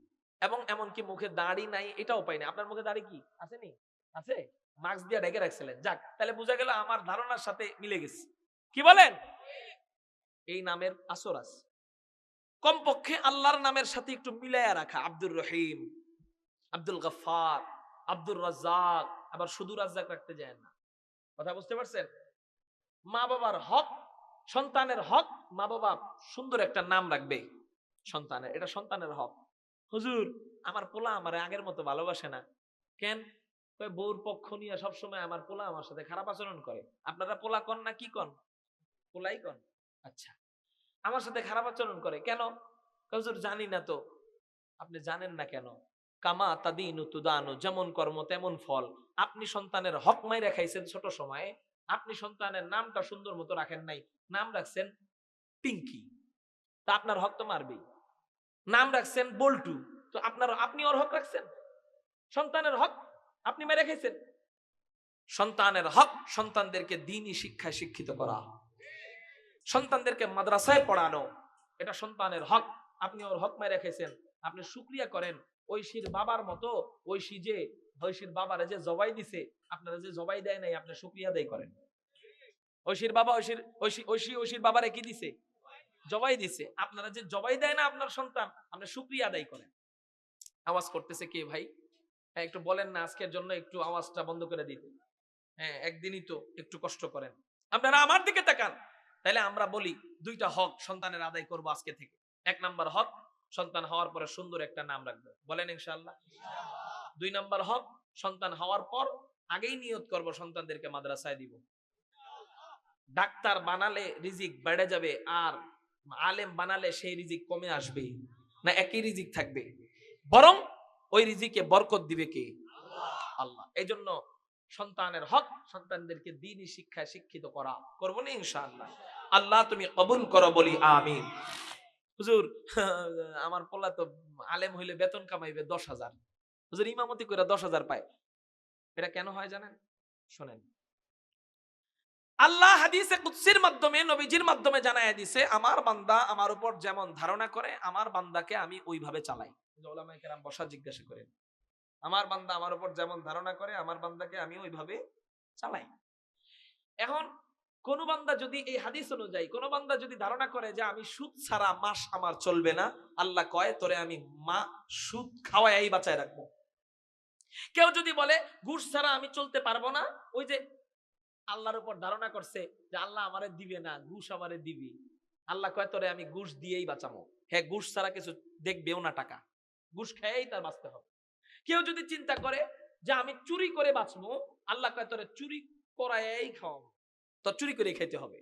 এবং এমনকি মুখে দাড়ি নাই এটাও পাই না। আপনার মুখে দাড়ি কি আসেনি? আছে? মাস্ক দিয়ে ঢেকে রাখছিলেন। যাক, তাহলে বোঝা গেল আমার ধারণার সাথে মিলে গেছে। কি বলেন? এই নামের আসর আছে। কমপক্ষে আল্লাহর নামের সাথে একটু মিলাইয়া রাখা। আব্দুর রহিম, আব্দুল গফফার, আব্দুর রাজ্জাক। আবার শুধু রাজ্জাক রাখতে যায় না। কথা বুঝতে পারছেন? মা বাবার হক, সন্তানের হক, মা বাবা সুন্দর একটা নাম রাখবে সন্তানের, এটা সন্তানের হক। হুজুর আমার পোলা আমার আগের মতো ভালোবাসে না কেন? বউর পক্ষ নিয়ে সবসময় আমার পোলা আমার সাথে খারাপ আচরণ করে। আপনারা পোলা কন না কি কন? পোলাই কন। আচ্ছা, আমার সাথে খারাপ আচরণ করে কেন? হুজুর জানি না তো। আপনি জানেন না কেন? কামা তাদিনু তুদানু, যেমন কর্ম তেমন ফল। আপনি সন্তানের হক মাইরা খাইছেন ছোট সময়ে। আপনি সন্তানের নামটা সুন্দর মতো রাখেন নাই, নাম রাখছেন পিঙ্কি, তা আপনার হক তো মারবেই। নাম রাখছেন বল্টু, তো আপনি ওর হক রাখছেন। সন্তানের হক আপনি মেরে খাইছেন। সন্তানের হক সন্তানদেরকে দ্বীনি শিক্ষায় শিক্ষিত করা, সন্তানদেরকে মাদ্রাসায় পড়ানো, এটা সন্তানের হক। আপনি ওর হক মেরে খাইছেন। আপনি শুকরিয়া করেন ঐশীর বাবার মতো। ঐশীর বাবারে যে জবাই দিছে, আপনারা যে জবাই দেয় নাই, আপনি শুকরিয়া আদায় করেন। ঐশীর বাবা ঐশীর বাবারে কি দিছে? জবাই দিছে। আপনারা যে জবাই দেয় না আপনার সন্তান, আপনি শুকরিয়া আদায় করেন। আওয়াজ করতেছে কে ভাই? হ্যাঁ, একটু বলেন না আজকের জন্য একটু আওয়াজটা বন্ধ করে দিতে। হ্যাঁ, একদিনই তো, একটু কষ্ট করেন। আপনারা আমার দিকে তাকান। তাহলে আমরা বলি দুইটা হক সন্তানের আদায় করব আজকে থেকে। 1 নাম্বার হক, সন্তান হওয়ার পরে সুন্দর একটা নাম রাখবো, বলেন ইনশাআল্লাহ। 2 নাম্বার হক, সন্তান হওয়ার পর আগেই নিয়ত করব সন্তানদেরকে মাদ্রাসায় দিব। ডাক্তার বানালে রিজিক বেড়ে যাবে, আর আলেম বানালে সেই রিজিক কমে আসবে না, একই রিজিক থাকবে? বরং ওই রিজিকে বরকত দিবে কে? আল্লাহ। এই জন্য সন্তানের হক, সন্তানদেরকে দ্বীনি শিক্ষায় শিক্ষিত করা, করবো না ইনশাআল্লাহ। আল্লাহ তুমি কবুল করো, বলি আমিন। হুজুর আমার পোলা তো আলেম হইলে বেতন কামাইবে 10,000, হুজুর ইমামতি করে 10,000 পায়, এটা কেন হয় জানেন? শোনেন, আল্লাহ হাদিসে কুদসির মাধ্যমে, নবীজির মাধ্যমে জানায়া দিছে, আমার বান্দা আমার উপর যেমন ধারণা করে আমার বান্দাকে আমি ওইভাবে চালাই। উলামায়ে কেরাম বসা জিজ্ঞাসা করেন, আমার বান্দা আমার উপর যেমন ধারণা করে আমার বান্দাকে আমি ওইভাবে চালাই। এখন কোন বান্দা যদি এই হাদিস অনুযায়ী কোন বান্দা যদি ধারণা করে যে আমি সুদ ছাড়া মাস আমার চলবে না, আল্লাহ কয় তোরে আমি মা সুদ খাওয়াই বাঁচায় রাখবো। কেউ যদি বলে ঘুষ ছাড়া আমি চলতে পারবো না, ওই যে আল্লাহর উপর ধারণা করছে যে আল্লাহ আমারে দিবে না, ঘুষ আমারে দিবি, আল্লাহ কয় তোরে আমি ঘুষ দিয়েই বাঁচাবো। হ্যাঁ, ঘুষ ছাড়া কিছু দেখবেও না, টাকা ঘুষ খেয়েই তার বাঁচতে হবে। কেউ যদি চিন্তা করে যে আমি চুরি করে বাঁচবো, আল্লাহ কয় তোরে চুরি করাই খাওয়াবো, তো চুরি করে খেতে হবে।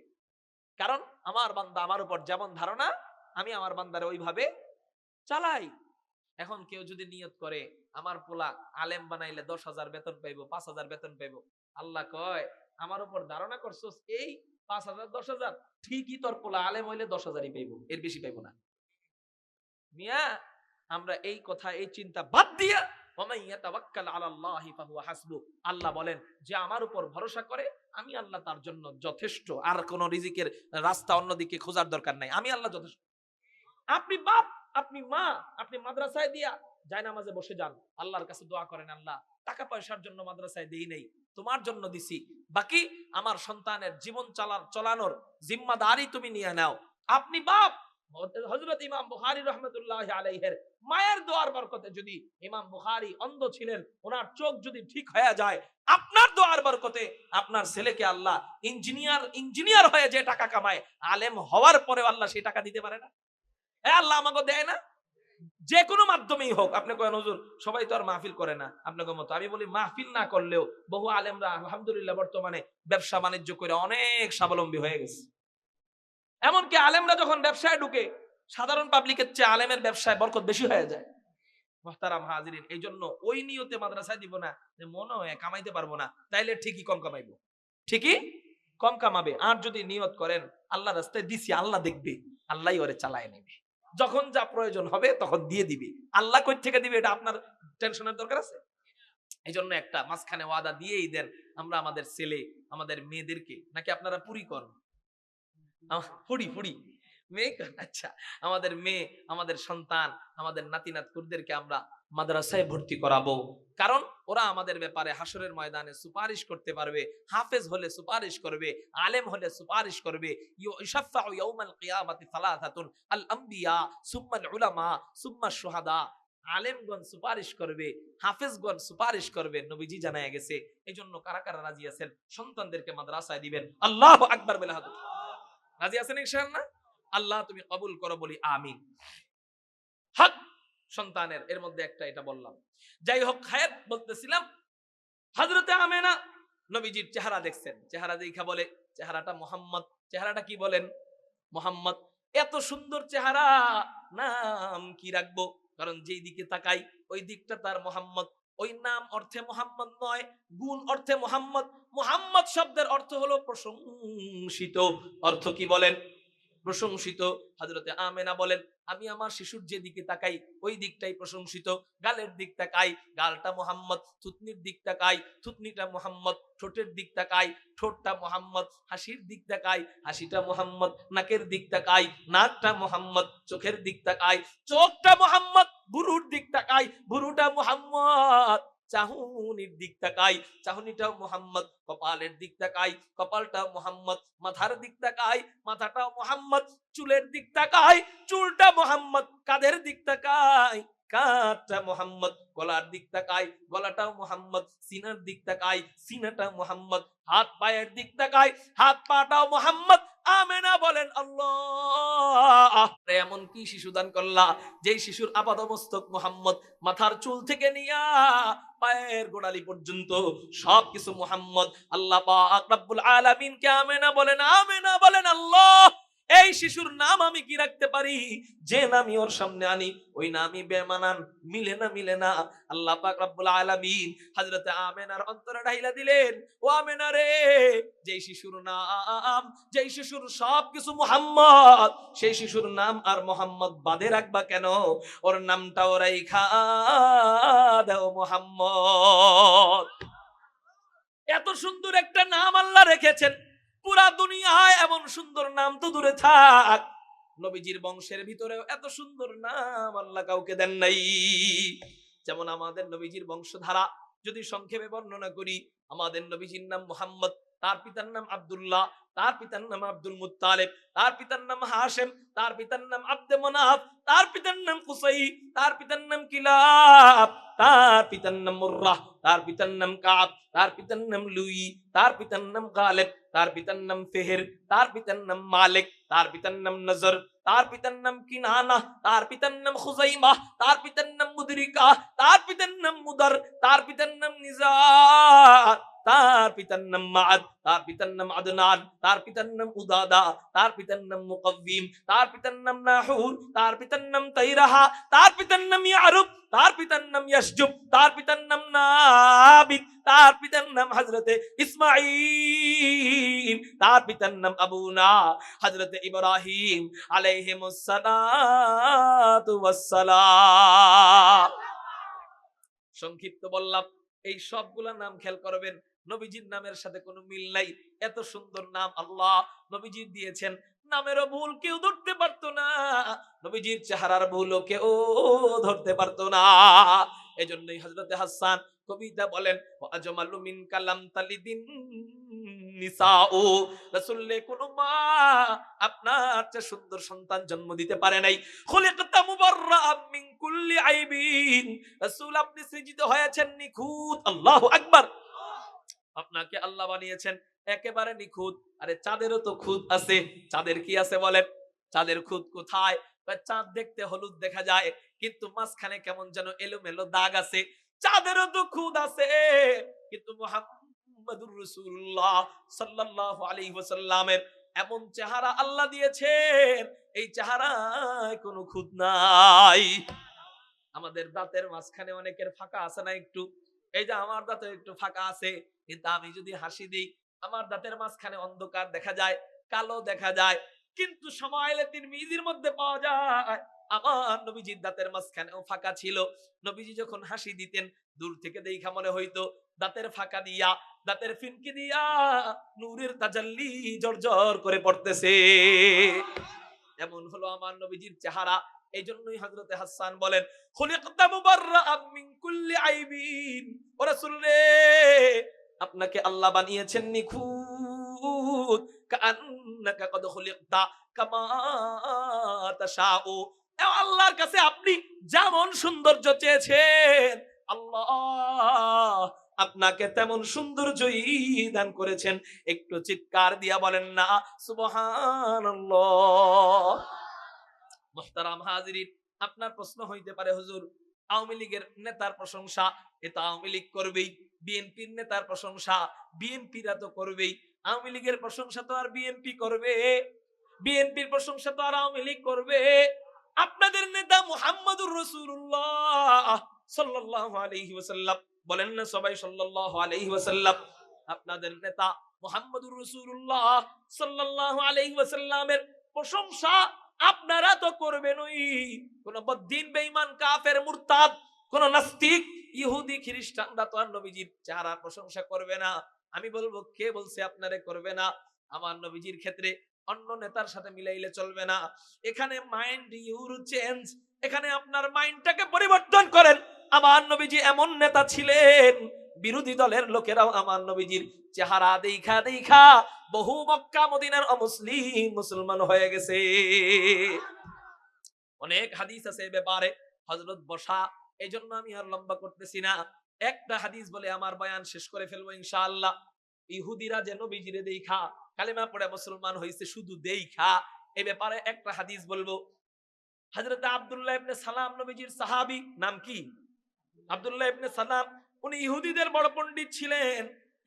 কারণ আমার বান্দা আমার উপর যেমন ধারণা আমি আমার বান্দারে ওইভাবে চালাই। এখন কেউ যদি নিয়ত করে আমার পোলা আলেম বানাইলে 10,000 বেতন পাইবো, 5,000 বেতন পাইবো, আল্লাহ কয় আমার উপর ধারণা করছস এই 5,000 10,000, ঠিকই তোর পোলা আলেম হইলে 10,000ই পাইবো, এর বেশি পাইবো না। মিয়া আমরা এই কথা এই চিন্তা বাদ দিয়া আল্লাহ বলেন যে আমার উপর ভরসা করে আমি আল্লাহ তার জন্য যথেষ্ট, আর কোন রিজিকের রাস্তা অন্যদিকে খোঁজার দরকার নাই, আমি আল্লাহ যথেষ্ট। আপনি বাপ, আপনি মা, আপনি মাদ্রাসায় দিয়া জায়নামাজে বসে যান, আল্লাহর কাছে দোয়া করেন, আল্লাহ টাকা পয়সার জন্য মাদ্রাসায় দেই নেই, তোমার জন্য দিছি, বাকি আমার সন্তানের জীবন চালানোর জিম্মাদারি তুমি নিয়ে নাও। আপনি বাপ, হযরত ইমাম বুখারী রাহমাতুল্লাহি আলাইহির মায়ের দোয়ার বরকতে যদি ইমাম বুখারী অন্ধ ছিলেন, ওনার চোখ যদি ঠিক হয়ে যায়, আপনার দোয়ার বরকতে আপনার ছেলেকে আল্লাহ ইঞ্জিনিয়ার হয়ে যে টাকা কামায়, আলেম হওয়ার পরে আল্লাহ সেই টাকা দিতে পারে না? আল্লাহ আমাকে দেয় না? যে কোনো মাধ্যমেই হোক। আপনি কয়েন হুজুর সবাই তো আর মাহফিল করে না আপনাকে মতো, আমি বলি মাহফিল না করলেও বহু আলেমরা আলহামদুলিল্লাহ বর্তমানে ব্যবসা বাণিজ্য করে অনেক স্বাবলম্বী হয়ে গেছে। এমনকি আলেমরা যখন ব্যবসায় ঢুকে সাধারণ পাবলিকের চেয়ে আলেমের ব্যবসায় বরকত বেশি হয়ে যায়। মুহতারাম হাজিরিন, এই জন্য ওই নিয়তে মাদ্রাসায় দিব না যে মনে হয় কামাইতে পারবো না, তাইলে ঠিকই কম কামাইবো, ঠিকই কম কামাবে। আর যদি নিয়ত করেন আল্লাহ রাস্তায় দিছি, আল্লাহ দেখবে, আল্লাহই ওরে চালায় নেবে, যখন যা প্রয়োজন হবে তখন দিয়ে দিবে। আল্লাহ কই থেকে দিবে এটা আপনার টেনশনের দরকার আছে? এই জন্য একটা মাঝখানে ওয়াদা দিয়েই দেন, আমরা আমাদের ছেলে আমাদের মেয়েদেরকে, নাকি আপনারা পুরি করেন? ফুড়ি মেয়ে, আচ্ছা, আমাদের মেয়ে আমাদের সন্তান আমাদের নাতি নাতকুরদেরকে আমরা মাদ্রাসায় ভর্তি করাবো, কারণ ওরা আমাদের ব্যাপারে হাসরের ময়দানে সুপারিশ করতে পারবে। হাফেজ হলে সুপারিশ করবে, আলেম হলে সুপারিশ করবে। ইউশাফাউ ইয়াউমাল কিয়ামাতি সালাসাতুন, আল আম্বিয়া সুম্মাল উলামা সুম্মাশ শুহাদা। আলেমগণ সুপারিশ করবে, হাফেজগণ সুপারিশ করবে, নবীজি জানায়া গেছে। এই জন্য কারা কারা রাজি আছেন সন্তানদেরকে মাদ্রাসায় দিবেন? আল্লাহু আকবার বলে হাত। রাজি আছেন ইনশাআল্লাহ? আল্লাহ তুমি কবুল করো, বলি আমিন। হক সন্তানের, এর মধ্যে একটা এটা বললাম। যাই হোক, খায়ের বলতেছিলাম, হযরতে আমেনা নবীজির চেহারা দেখছেন, চেহারা দেখা বলে চেহারাটা মুহাম্মদ। চেহারাটা কি বলেন? মুহাম্মদ। এত সুন্দর চেহারা, নাম কি রাখবো? কারণ যেই দিকে তাকাই ওই দিকটা তার মুহাম্মদ। ওই নাম অর্থে মুহাম্মদ নয়, গুণ অর্থে মুহাম্মদ। মুহাম্মদ শব্দের অর্থ হলো প্রশংসিত। অর্থ কি বলেন? প্রশংসিত। হযরতে আমেনা বলেন আমি আমার শিশুর যে দিকে তাকাই ওই দিকটাই প্রশংসিত। গালের দিক তাকাই, গালটা মুহাম্মদ। থুতনির দিক তাকাই, থুতনিটা মুহাম্মদ। ঠোঁটের দিক তাকাই, ঠোঁটটা মুহাম্মদ। হাসির দিক তাকাই, হাসিটা মুহাম্মদ। নাকের দিক তাকাই, নাকটা মুহাম্মদ। চোখের দিক তাকাই, চোখটা মুহাম্মদ। ভুরুর দিক তাকাই, ভুরুটা মুহাম্মদ। চাহুনির দিক তাকাই, চাহুনিটাও মুহাম্মদ। কপালের দিক তাকাই, কপালটাও মুহাম্মদ। মাথার দিক তাকাই, মাথাটাও মুহাম্মদ। চুলের দিক তাকাই, চুলটা মুহাম্মদ। কাঁধের দিক তাকাই, কাঁধটা মোহাম্মদ, গলার দিক তাকাই, গলাটাও মোহাম্মদ, সিনার দিক তাকাই, সিনাটা মোহাম্মদ, হাত পায়ের দিক তাকাই, হাত পাটাও মোহাম্মদ। আমেনা বলেন আল্লাহ, এমন কি শিশু দান করলা যেই শিশুর আপাদমস্তক মোহাম্মদ, মাথার চুল থেকে নিয়া পায়ের গোড়ালি পর্যন্ত সবকিছু মোহাম্মদ। আল্লাহ পাক রব্বুল আলামিন কে আমেনা বলেন আল্লাহ, এই শিশুর নাম আমি কি রাখতে পারি? যে নামই ওর সামনে আনি ওই নামই বেমানান, মিলে না। আল্লাহ পাক রব্বুল আলামিন হযরতে আমেনার অন্তরে ঢাইলা দিলেন, ও আমেনা রে, যেই শিশুর নাম, যেই শিশুর সবকিছু মুহাম্মদ, সেই শিশুর নাম আর মুহাম্মদ বাদে রাখবা কেন? ওর নামটাও রাইখা দাও মুহাম্মদ। এত সুন্দর একটা নাম আল্লাহ রেখেছেন, পুরা দুনিয়ায় এমন সুন্দর নাম তো দূরে থাক, নবীজির বংশের ভিতরেও এত সুন্দর নাম আল্লাহ কাউকে দেন নাই। যেমন আমাদের নবীজির বংশধারা যদি সংক্ষেপে বর্ণনা করি, আমাদের নবীজির নাম মুহাম্মদ, তার পিতার নাম আব্দুল্লাহ, তার পিতার নাম আব্দুল মুত্তালিব, তার পিতার নাম হাশেম, তার পিতার নাম আব্দে মনাফ, তার পিতার নাম কুসাই, তার পিতার নাম কিলাব, তার পিতার নাম মুররাহ, তার পিতার নাম কাব, তার পিতার নাম লুই, তার পিতার নাম গালেব, তার পিতার নাম ফেহের, তার পিতার নাম মালিক, তার পিতার নাম নজর, তার পিতার নাম কিনানা, তার পিতার নাম খুজাইমা, তার পিতার নাম মুদরিকা, তার পিতার নাম মুদার, তার পিতার নাম নিজার, তার পিতার নাম মাআদ, তার পিতার নাম আদনান, তার পিতার নাম উদাদা, তার পিতার নাম মুকাব্বিম, তার পিতার নাম নাহুর, তার পিতার নাম তাইরাহা, তার পিতার নাম ইয়ারুব, তার পিতার নাম ইয়াসজুব, তার পিতার নাম নাবিদ, তার পিতার নাম হযরতে ইসমাঈল, তার পিতার নাম আবুনা হযরতে ইব্রাহিম আলাইহিমুস সালাতু ওয়াস সালাম। সংক্ষিপ্ত বললাম, এই সবগুলা নাম খেয়াল করবেন, নবীজির নামের সাথে কোনো মিল নাই। এত সুন্দর নাম আল্লাহ নবীজি দিয়েছেন, নামেরও ভুল কেউ ধরতে পারতো না, নবীজির চেহারার ভুলও কেউ ধরতে পারতো না। এজন্যই হযরতে হাসান কবিতা বলেন, আজমালু মিন কালাম তালিদিন নিসাউ, রাসূলের কোন মা আপনার চেয়ে সুন্দর সন্তান জন্ম দিতে পারে নাই। খুলিকতা মুবাররাআম মিন কুল্লি আইবিন, রাসূল আপনি সৃজিত হয়েছেন নিখুঁত। আল্লাহু আকবার। আপনাকে আল্লাহ বানিয়েছেন একেবারে নিখুঁত। আরে চাঁদেরও তো খুঁত আছে, চাঁদের কি আছে বলেন? চাঁদের খুঁত কোথায়? চাঁদ দেখতে হলুদ দেখা যায়, কিন্তু মাঝখানে কেমন যেন এলোমেলো দাগ আছে। চাঁদেরও তো খুঁত আছে, কিন্তু মুহাম্মাদুর রাসূলুল্লাহ সাল্লাল্লাহু আলাইহি ওয়াসাল্লামের এমন চেহারা আল্লাহ দিয়েছেন, এই চেহারায় কোনো খুঁত নাই। আমাদের দাঁতের মাঝখানে অনেকের ফাঁকা আছে না একটু? এই যে আমার দাঁতে একটু ফাঁকা আছে, কিন্তু আমি যদি হাসি দিই আমার দাঁতের মাঝখানে অন্ধকার দেখা যায়, কালো দেখা যায়। কিন্তু সময় তিরমিজির মধ্যে পাওয়া যায় আমার নবীজির দাঁতের মাঝখানেও ফাঁকা ছিল। নবীজি যখন হাসি দিতেন দূর থেকে দেখা মনে হইতো দাঁতের ফাঁকা দিয়া, দাঁতের ফিনকি দিয়া নূরের তাজাল্লি জর্জর করে পড়তেছে। এমন হলো আমার নবীজির চেহারা। এই জন্যই হযরতে হাসান বলেন, খুলিকতা মুবাররাআম মিন কুল্লি আইবিন, ও রাসূল রে, আপনাকে আল্লাহ বানিয়েছেন নিখুঁত, কাআন্নাকা কদ খুলিকতা কামা তাশাউ। আল্লাহর কাছে আপনি যেমন সৌন্দর্য চেয়েছেন, আল্লাহ আপনাকে তেমন সৌন্দর্যই দান করেছেন। একটু চিৎকার দিয়া বলেন না সুবহানাল্লাহ। মুহতারাম হাজিরিন, আপনার প্রশ্ন হইতে পারে, হুজুর আওয়ামী লীগের নেতার প্রশংসা, এটা আওয়ামী লীগ করবেই, বিএনপির নেতার প্রশংসা বিএনপিরা তো করবেই, আওয়ামী লীগের প্রশংসা তো আর বিএনপি করবে, বিএনপির প্রশংসা তো আর আওয়ামী লীগ করবে? আপনাদের নেতা মুহাম্মাদুর রাসূলুল্লাহ সাল্লাল্লাহু আলাইহি ওয়াসাল্লাম, বলেন না সবাই সাল্লাল্লাহু আলাইহি ওয়াসাল্লাম। আপনাদের নেতা মুহাম্মাদুর রাসূলুল্লাহ সাল্লাল্লাহু আলাইহি ওয়াসাল্লামের প্রশংসা আপনারা তো করবেনই। কোন বদ্দিন বেঈমান কাফের মুরতাদ, কোন নাস্তিক ইহুদি খ্রিস্টানরা তো আর নবীজির চেহারার প্রশংসা করবে না। আমি বলবো, কে বলছে আপনারে করবে না? আমার নবীজির ক্ষেত্রে অন্য নেতার সাথে মিলাইলে চলবে না। এখানে মাইন্ড ইউর চেঞ্জ, এখানে আপনার মাইন্ডটাকে পরিবর্তন করেন। আমার নবীজি এমন নেতা ছিলেন, বিরোধী দলের লোকেরাও আমার নবীজির চেহারা দেখা দেখা বহু মক্কা মদিনার অমুসলিম মুসলমান হয়ে গেছে। অনেক হাদিস আছে এ ব্যাপারে। হযরত বসা। এই জন্য আমি আর লম্বা করতেছি না, একটা হাদিস বলে আমার বয়ান শেষ করে ফেলবো ইনশাআল্লাহ। ইহুদিরা যে নবীজিরে দেইখা কালেমা পড়ে মুসলমান হইছে, শুধু দেইখা, এই ব্যাপারে একটা হাদিস বলবো। হযরত আব্দুল্লাহ ইবনে সালাম নবীজির সাহাবী, নাম কি? আব্দুল্লাহ ইবনে সালাম। উনি ইহুদিদের বড় পণ্ডিত ছিলেন,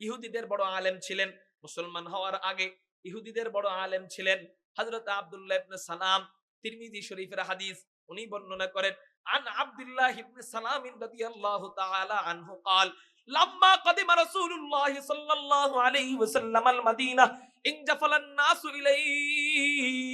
ইহুদিদের বড় আলেম ছিলেন। মুসলমান হওয়ার আগে ইহুদিদের বড় আলেম ছিলেন হযরত আব্দুল্লাহ ইবনে সালাম। তিরমিজি শরীফের হাদিস, উনি বর্ণনা করেন, আন আব্দুল্লাহ ইবনে সালাম রাদিয়াল্লাহু তাআলা আনহু قال لما قدم رسول الله صلى الله عليه وسلم المدينة انجفل الناس إليه।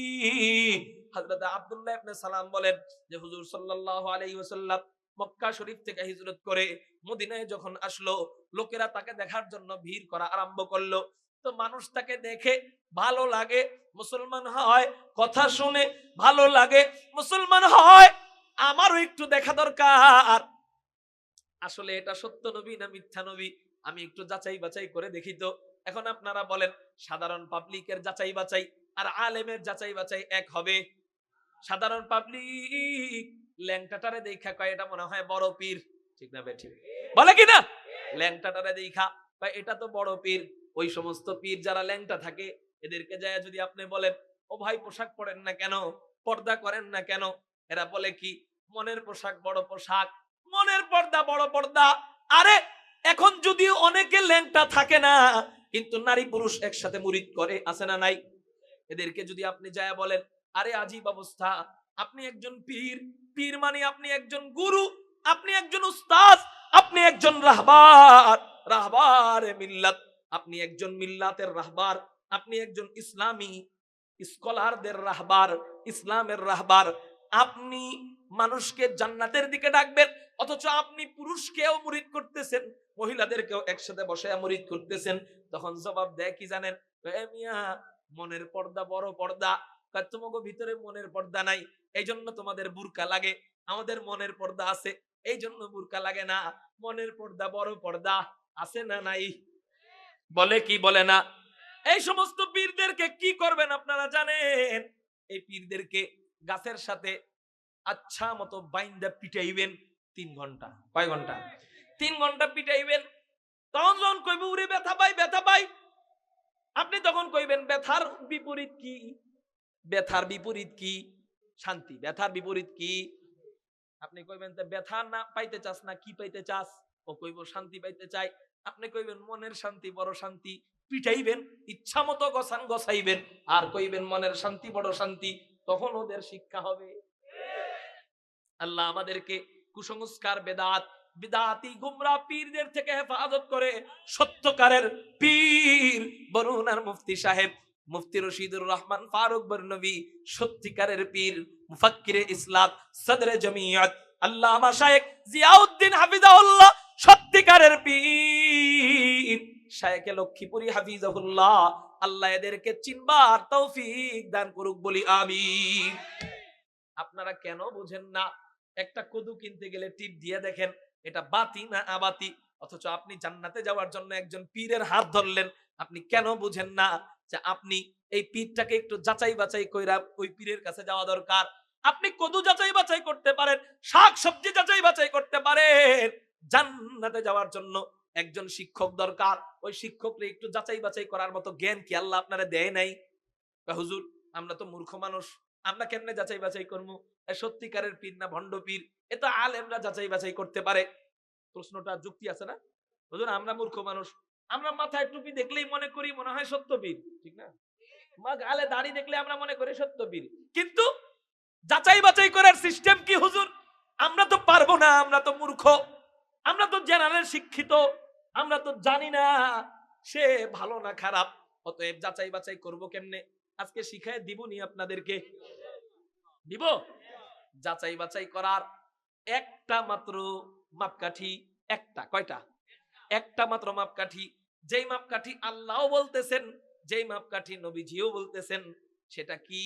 হযরত আব্দুল্লাহ ইবনে সালাম বলেন যে হুজুর সাল্লাল্লাহু আলাইহি ওয়াসাল্লাম মক্কা শরীফ থেকে হিজরত করে মদিনায় যখন আসলো, লোকেরা তাকে দেখার জন্য ভিড় করা আরম্ভ করলো। তো মানুষ তাকে দেখে ভালো লাগে, মুসলমান হয়, কথা শুনে ভালো লাগে, মুসলমান হয়, আমারও একটু দেখা দরকার। আসলে এটা সত্য নবী না মিথ্যা নবী, আমি একটু যাচাই বাছাই করে দেখি তো। এখন আপনারা বলেন, সাধারণ পাবলিকের যাচাই বাছাই আর আলেমের যাচাই বাছাই এক হবে? সাধারণ পাবলিক ল্যাংটাটারে দেখা কয় এটা মনে হয় বড় পীর, ঠিক না বেঠিক? বলে কি না? ল্যাংটাটারে দেখা কয় এটা তো বড় পীর। ওই সমস্ত পীর যারা ল্যাংটা থাকে, এদেরকে যায় যদি আপনি বলেন, ও ভাই পোশাক পরেন না কেন, পর্দা করেন না কেন, এরা বলে কি, মনের পোশাক বড় পোশাক, মনের পর্দা বড় পর্দা। আরে এখন যদি অনেকে ল্যাংটা থাকে না, কিন্তু নারী পুরুষ একসাথে মুরিদ করে, আছে না নাই? এদেরকে যদি আপনি যায় বলেন, আরে আজীব অবস্থা, আপনি একজন পীর, পীর মানে আপনি একজন গুরু, আপনি একজন উস্তাদ, আপনি একজন রাহবার, রাহবারে মিল্লাত, আপনি একজন মিল্লাতের রাহবার, আপনি একজন ইসলামী স্কলারদের রাহবার, ইসলামের রাহবার, আপনি মানুষকে জান্নাতের দিকে ডাকবেন, অথচ আপনি পুরুষকেও মুরিদ করতেছেন, মহিলাদেরকেও একসাথে বসে মুরিদ করতেছেন। তখন জবাব দেয় কি জানেন? এ মিয়া, মনের পর্দা বড় পর্দা। তোমাকে ভিতরে মনের পর্দা নাই, এই জন্য তোমাদের বুরকা লাগে। আমাদের মনের পর্দা আছে, এই জন্য বুরকা লাগে না। মনের পর্দা বড় পর্দা, আছে না নাই? বলে কি বলে না? এই সমস্ত পীরদেরকে কি করবেন আপনারা জানেন? এই পীরদেরকে গাছের সাথে আচ্ছা মতো বাইন্দা পিটাইবেন 3 ঘন্টা। কয় ঘন্টা? 3 ঘন্টা পিটাইবেন। তখন যখন কইবে উরে ব্যথা পাই, ব্যথা পাই, আপনি তখন কইবেন ব্যথার বিপরীত কি? ব্যথার বিপরীত কি? শান্তি। ব্যথার বিপরীত কি? আপনি কইবেন তো ব্যথা না পাইতে চাস না কি পাইতে চাস? ও কইব শান্তি পাইতে চাই। আপনি কইবেন মনের শান্তি বড় শান্তি, পিটাইবেন, ইচ্ছা মতো গসাইবেন, আর কইবেন মনের শান্তি বড় শান্তি, তখন ওদের শিক্ষা হবে। আল্লাহ আমাদেরকে কুসংস্কার, বেদাত, বিদাতি গুমরা পীরদের থেকে হেফাজত করে সত্যকারের পীর বরুণ আর মুফতি সাহেব মুফতি রশিদুর রহমান ফারুক বরনবী, সত্যিকারের পীর, মুফাক্কিরে ইসলাম, সদরে জমিয়ত আল্লামা শাইখ জিয়াউদ্দিন হাফিজাহুল্লাহ, সত্যিকারের পীর শাইখে লক্ষ্মীপুরী হাফিজাহুল্লাহ। আল্লাহ এদেরকে চিনবার তৌফিক দান করুক, বলি আমিন। আপনারা কেন বুঝেন না? একটা কদু কিনতে গেলে টিপ দিয়ে দেখেন এটা বাতি না আবাতি, অথচ আপনি জান্নাতে যাওয়ার জন্য একজন পীরের হাত ধরলেন। আপনি কেন বুঝেন না যে আপনি এই পীরটাকে একটু যাচাই বাছাই কইরা ওই পীরের কাছে যাওয়া দরকার? আপনি কদু যাচাই বাছাই করতে পারেন, শাক সবজি যাচাই বাছাই করতে পারেন। জান্নাতে যাওয়ার জন্য একজন শিক্ষক দরকার। ওই শিক্ষককে একটু যাচাই বাছাই করার মতো জ্ঞান কি আল্লাহ আপনারা দেয় নাই? হুজুর আমরা তো মূর্খ মানুষ, আমরা কেমনে যাচাই বাছাই করবো সত্যিকারের পীর না ভণ্ড পীর? এ তো আলেমরা যাচাই বাছাই করতে পারে। প্রশ্নটা যুক্তি আছে না? হুজুর আমরা মূর্খ মানুষ, আমরা মাথায় টুপি দেখলেই মনে করি মনে হয় সত্য পীর, ঠিক না? গালে দাড়ি দেখলে আমরা মনে করি সত্য পীর, কিন্তু যাচাই বাছাই করার সিস্টেম কি হুজুর? আমরা তো পারবো না, আমরা তো মূর্খ, আমরা তো জেনারেল শিক্ষিত, আমরা তো জানি না সে ভালো না খারাপ, অতএব যাচাই বাছাই করবো কেমনে? আজকে শিখায় দিবনি আপনাদেরকে, দিব। যাচাই বাছাই করার একটা মাত্র মাপকাঠি, একটা, কয়টা? একটা মাত্র মাপকাঠি, যেই মাপকাঠি আল্লাহ বলতেছেন, যেই মাপকাঠি নবীজিও বলতেছেন, সেটা কি?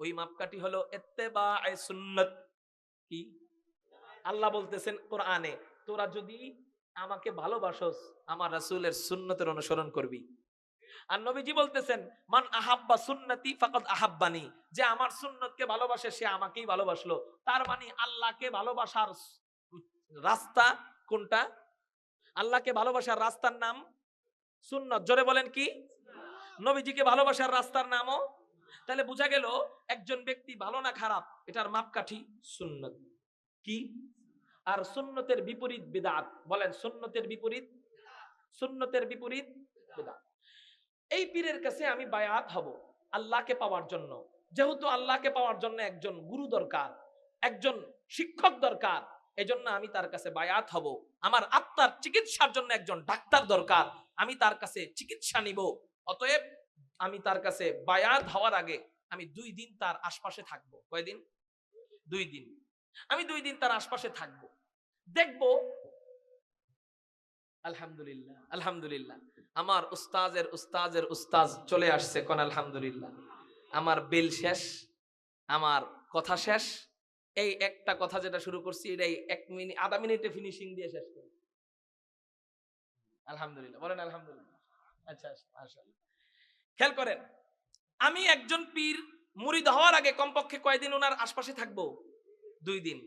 ওই মাপকাঠি হলো ইত্তেবায়ে সুন্নাত। কি? আল্লাহ বলতেছেন কোরআনে, তোরা যদি আমাকে ভালোবাসোস আমার রাসূলের সুন্নতের অনুসরণ করবি। আর নবীজি বলতেছেন মান আহাব্বা সুন্নতি ফাকাদ আহাব্বানি, যে আমার সুন্নতকে ভালোবাসে সে আমাকেই ভালোবাসলো। তার মানে আল্লাহকে ভালোবাসার রাস্তা কোনটা? আল্লাহকে ভালোবাসার রাস্তার নাম সুন্নত। জোরে বলেন কি? নবীজিকে ভালোবাসার রাস্তার নামও। তাহলে বোঝা গেল একজন ব্যক্তি ভালো না খারাপ এটার মাপকাঠি সুন্নত। কি? আর সুন্নতের বিপরীত বিদআত। বলেন সুন্নতের বিপরীত, সুন্নতের বিপরীত বিদআত। এই পীরের কাছে আমি বায়াত হব আল্লাহকে পাওয়ার জন্য। যেহেতু আল্লাহকে পাওয়ার জন্য একজন গুরু দরকার, একজন শিক্ষক দরকার, এজন্য আমি তার কাছে বায়াত হব। আমার আত্মার চিকিৎসার জন্য একজন ডাক্তার দরকার, আমি তার কাছে চিকিৎসা নিব। অতএব আমি তার কাছে বায়াত হওয়ার আগে আমি 2 দিন তার আশপাশে থাকবো। কয়দিন? 2 দিন। আমি 2 দিন তার আশপাশে থাকবো, দেখবো। আলহামদুলিল্লাহ, আলহামদুলিল্লাহ, আমার উস্তাজের উস্তাজের উস্তাজ চলে আসছে। কোন আলহামদুলিল্লাহ। আমার বেল শেষ, আমার কথা শেষ। এই একটা কথা যেটা শুরু করছি এটাই 1 মিনিট, আধা মিনিটে ফিনিশিং দিয়ে শেষ করি। আলহামদুলিল্লাহ, বলেন আলহামদুলিল্লাহ। আচ্ছা, মাশাআল্লাহ। খেয়াল করেন, আমি একজন পীর মুরিদ হওয়ার আগে কমপক্ষে কয়দিন ওনার আশপাশে থাকবো? 2 দিন।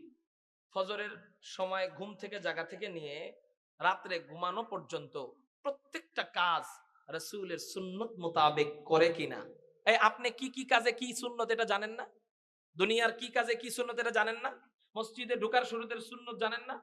ফজরের সময় ঘুম থেকে জায়গা থেকে নিয়ে রাত্রে ঘুমানো পর্যন্ত প্রত্যেকটা কাজ রাসূলের সুন্নত মোতাবেক করে কিনা। এই আপনি কি কি কাজে কি সুন্নত এটা জানেন না? দুনিয়ার কি কাজে কি সুন্নত এটা জানেন না? মসজিদে ঢোকার শুরুতে সুন্নত জানেন না?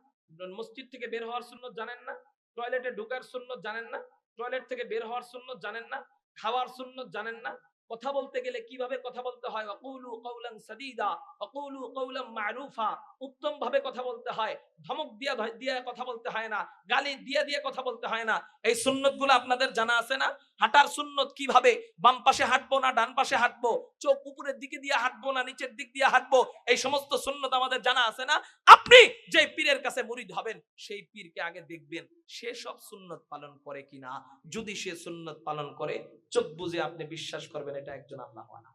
মসজিদ থেকে বের হওয়ার সুন্নত জানেন না? টয়লেটে ঢোকার সুন্নত জানেন না? টয়লেট থেকে বের হওয়ার সুন্নত জানেন না? খাওয়ার সুন্নত জানেন না? কথা বলতে গেলে কিভাবে কথা বলতে হয়, ওয়াকুলু কাওলান সাদীদা ওয়াকুলু কাওলাম মারুফা, উত্তম ভাবে কথা বলতে হয়, ধমক দিয়া দিয়া কথা বলতে হয় না, গালি দিয়া দিয়ে কথা বলতে হয় না। এই সুন্নতগুলো আপনাদের জানা আছে না? হাঁটার সুন্নত কিভাবে, বাম পাশে হাঁটবো না ডান পাশে হাঁটবো, চোখ উপরের দিকে দিয়ে হাঁটবো না নিচের দিক দিয়ে হাঁটবো, এই সমস্ত সুন্নত আমাদের জানা আছে না? আপনি যে পীরের কাছে মুরিদ হবেন সেই পীরকে আগে দেখবেন সে সব সুন্নত পালন করে কিনা। যদি সে সুন্নত পালন করে চোখ বুঝে আপনি বিশ্বাস করবেন এটা একজন আল্লাহওয়ালা।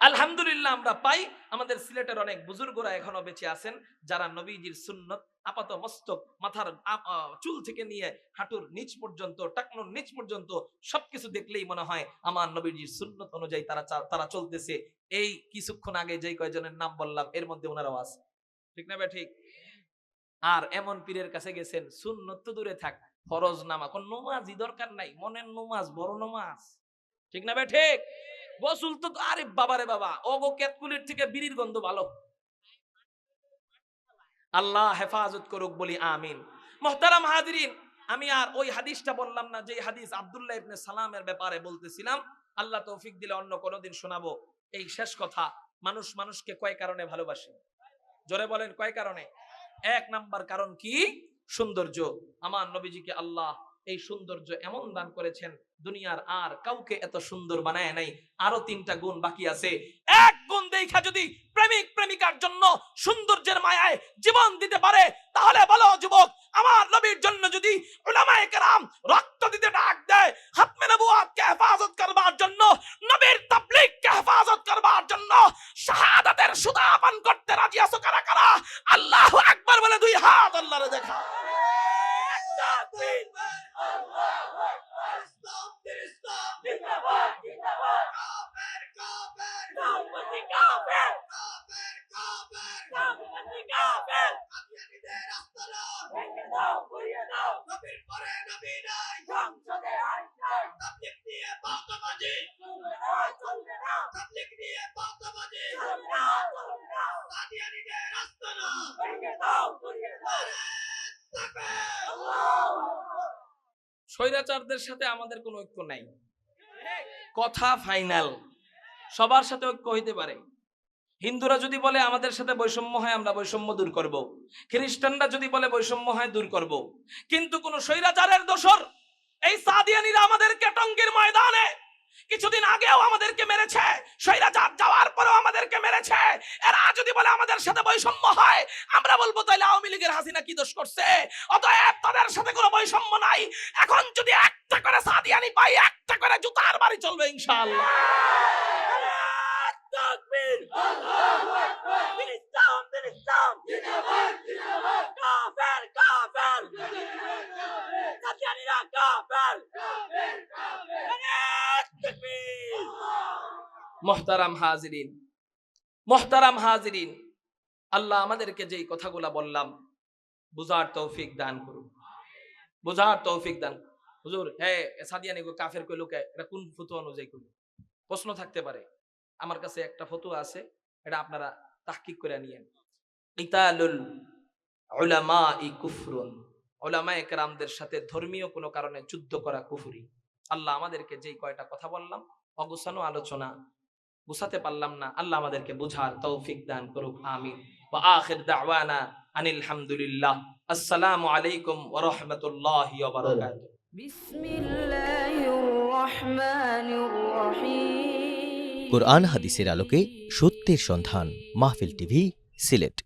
আলহামদুলিল্লাহ, আমরা পাই আমাদের সিলেটের অনেক বুজুর্গরা এখনো বেঁচে আছেন যারা নবীজির সুন্নত আপাত মস্তক, মাথার চুল থেকে নিয়ে হাঁটুর নিচ পর্যন্ত, টাকনুর নিচ পর্যন্ত সবকিছু দেখলেই মনে হয় আমার নবীজির সুন্নত অনুযায়ী তারা চলতেছে। এই কিছুক্ষণ আগে যেই কয়জনের নাম বললাম এর মধ্যে ওনারাও আছে। ঠিক না ভাই? ঠিক। আর এমন পীরের কাছে গেছেন সুন্নত তো দূরে থাক, ফরজ নামাজ, কোন নামাজই দরকার নাই, মনের নামাজ বড় নামাজ। ঠিক না ভাই? ঠিক। গোসল তো আরে বাবারে বাবা, ওগো ক্যাতকুলির থেকে বিড়ির গন্ধ ভালো। আল্লাহ হেফাজত করুক, বলি আমিন। মুহতারাম হাজিরিন, আমি আর ওই হাদিসটা বললাম না যে হাদিস আব্দুল্লাহ ইবনে সালামের ব্যাপারে বলতেছিলাম। আল্লাহ তৌফিক দিলে অন্য কোনোদিন শোনাবো। এই শেষ কথা, মানুষ মানুষকে কয় কারণে ভালোবাসে? জোরে বলেন, কয় কারণে? 1 নাম্বার কারণ কি? সৌন্দর্য। আমার নবীজিকে আল্লাহ এই সৌন্দর্য এমন দান করেছেন, দুনিয়ার আর কাউকে এত সুন্দর বানায় নাই। আরো 3টা গুণ বাকি আছে। 1 গুণ দেখা যদি প্রেমিক প্রেমিকার জন্য সৌন্দর্যের মায়ায় জীবন দিতে পারে, তাহলে বলো যুবক, আমার নবীর জন্য যদি উলামায়ে কেরাম রক্ত দিতে ডাক দেয়, খতমে নবুয়তকে হেফাজত করবার জন্য, নবীর তাবলীগকে হেফাজত করবার জন্য, শাহাদাতের সুদা পান করতে রাজি আছো কারা কারা? আল্লাহু আকবার বলে 2 হাত আল্লাহরে দেখা। তাকবীর, আল্লাহু আকবার, ইসলাম জিন্দাবাদ, জিন্দাবাদ, কাফের কাফের, নামপতি কাফের, কাফের কাফের, নামপতি কাফের, কাদিয়ানীদের আস্তানা ভেঙে দাও, গুড়িয়ে দাও, নবীর পরে নবী নাই, সংসদে আইন নাই, তাবলীগ নিয়ে পাতাবাজি চলবে না, চলবে না, তাবলীগ নিয়ে পাতাবাজি চলবে না, চলবে না, কাদিয়ানীদের আস্তানা ভেঙে দাও, গুড়িয়ে দাও। স্বৈরাচারদের সাথে আমাদের কোনো ঐক্য নাই, কথা ফাইনাল। সবার সাথে ঐক্য হইতে পারে। হিন্দুরা যদি বলে আমাদের সাথে বৈষম্য হয়, আমরা বৈষম্য দূর করব। খ্রিস্টানরা যদি বলে বৈষম্য হয়, দূর করব। কিন্তু কোন স্বৈরাচারের দোসর এই সাদিয়ানীরা আমাদেরকে টঙ্গীর ময়দানে কিছুদিন আগেও আমাদেরকে মেরেছে, স্বৈরাচার যাওয়ার পরেও আমাদেরকে মেরেছে। এরা যদি বলে আমাদের সাথে বৈষম্য হয়, আমরা বলবো তাহলে আওয়ামী লীগের হাসিনা কি দোষ করছে? অতএব তাদের সাথে কোনো বৈষম্য নাই। এখন যদি একটা করে সাদিয়ানি পাই, একটা করে জুতার বাড়ি চলবে ইনশাআল্লাহ। তাকবীর, আল্লাহু আকবার, ইসলাম ইসলাম, জিন্দাবাদ জিন্দাবাদ, কাফের কাফের, কাদিয়ানীরা কাফের, কাফের কাফের, মোহতারাম হাজিরিন, আল্লাহ আমাদেরকে যেই কথাগুলা বললাম বুঝার তৌফিক দান করুন, বুঝার তৌফিক দান। হুজুর সাদিয়ানি গো কাফের কইলো কে, এটা কোন ফতোয়া অনুযায়ী কইলো? প্রশ্ন থাকতে পারে। আমার কাছে একটা ফতোয়া আছে, এটা আপনারা তাহকিক করে নিয়েন। কিতালুল উলামাই কুফরুন, উলামায়ে কেরামদের সাথে ধর্মীয় কোনো কারণে যুদ্ধ করা কুফরি। আল্লাহ আমাদেরকে যেই কয়টা কথা বললাম অগুছানো আলোচনা, বুঝাতে পারলাম না, আল্লাহ আমাদেরকে বুঝার তৌফিক দান করুক, আমিন। ওয়া আখির দাওয়ানা আনিল হামদুলিল্লাহ। আসসালামু আলাইকুম ওয়া রাহমাতুল্লাহি ওয়া বারাকাতুহু। বিসমিল্লাহির রহমানির রহিম। কোরআন হাদিসের আলোকে সত্যের সন্ধান, মাহফিল টিভি, সিলেট।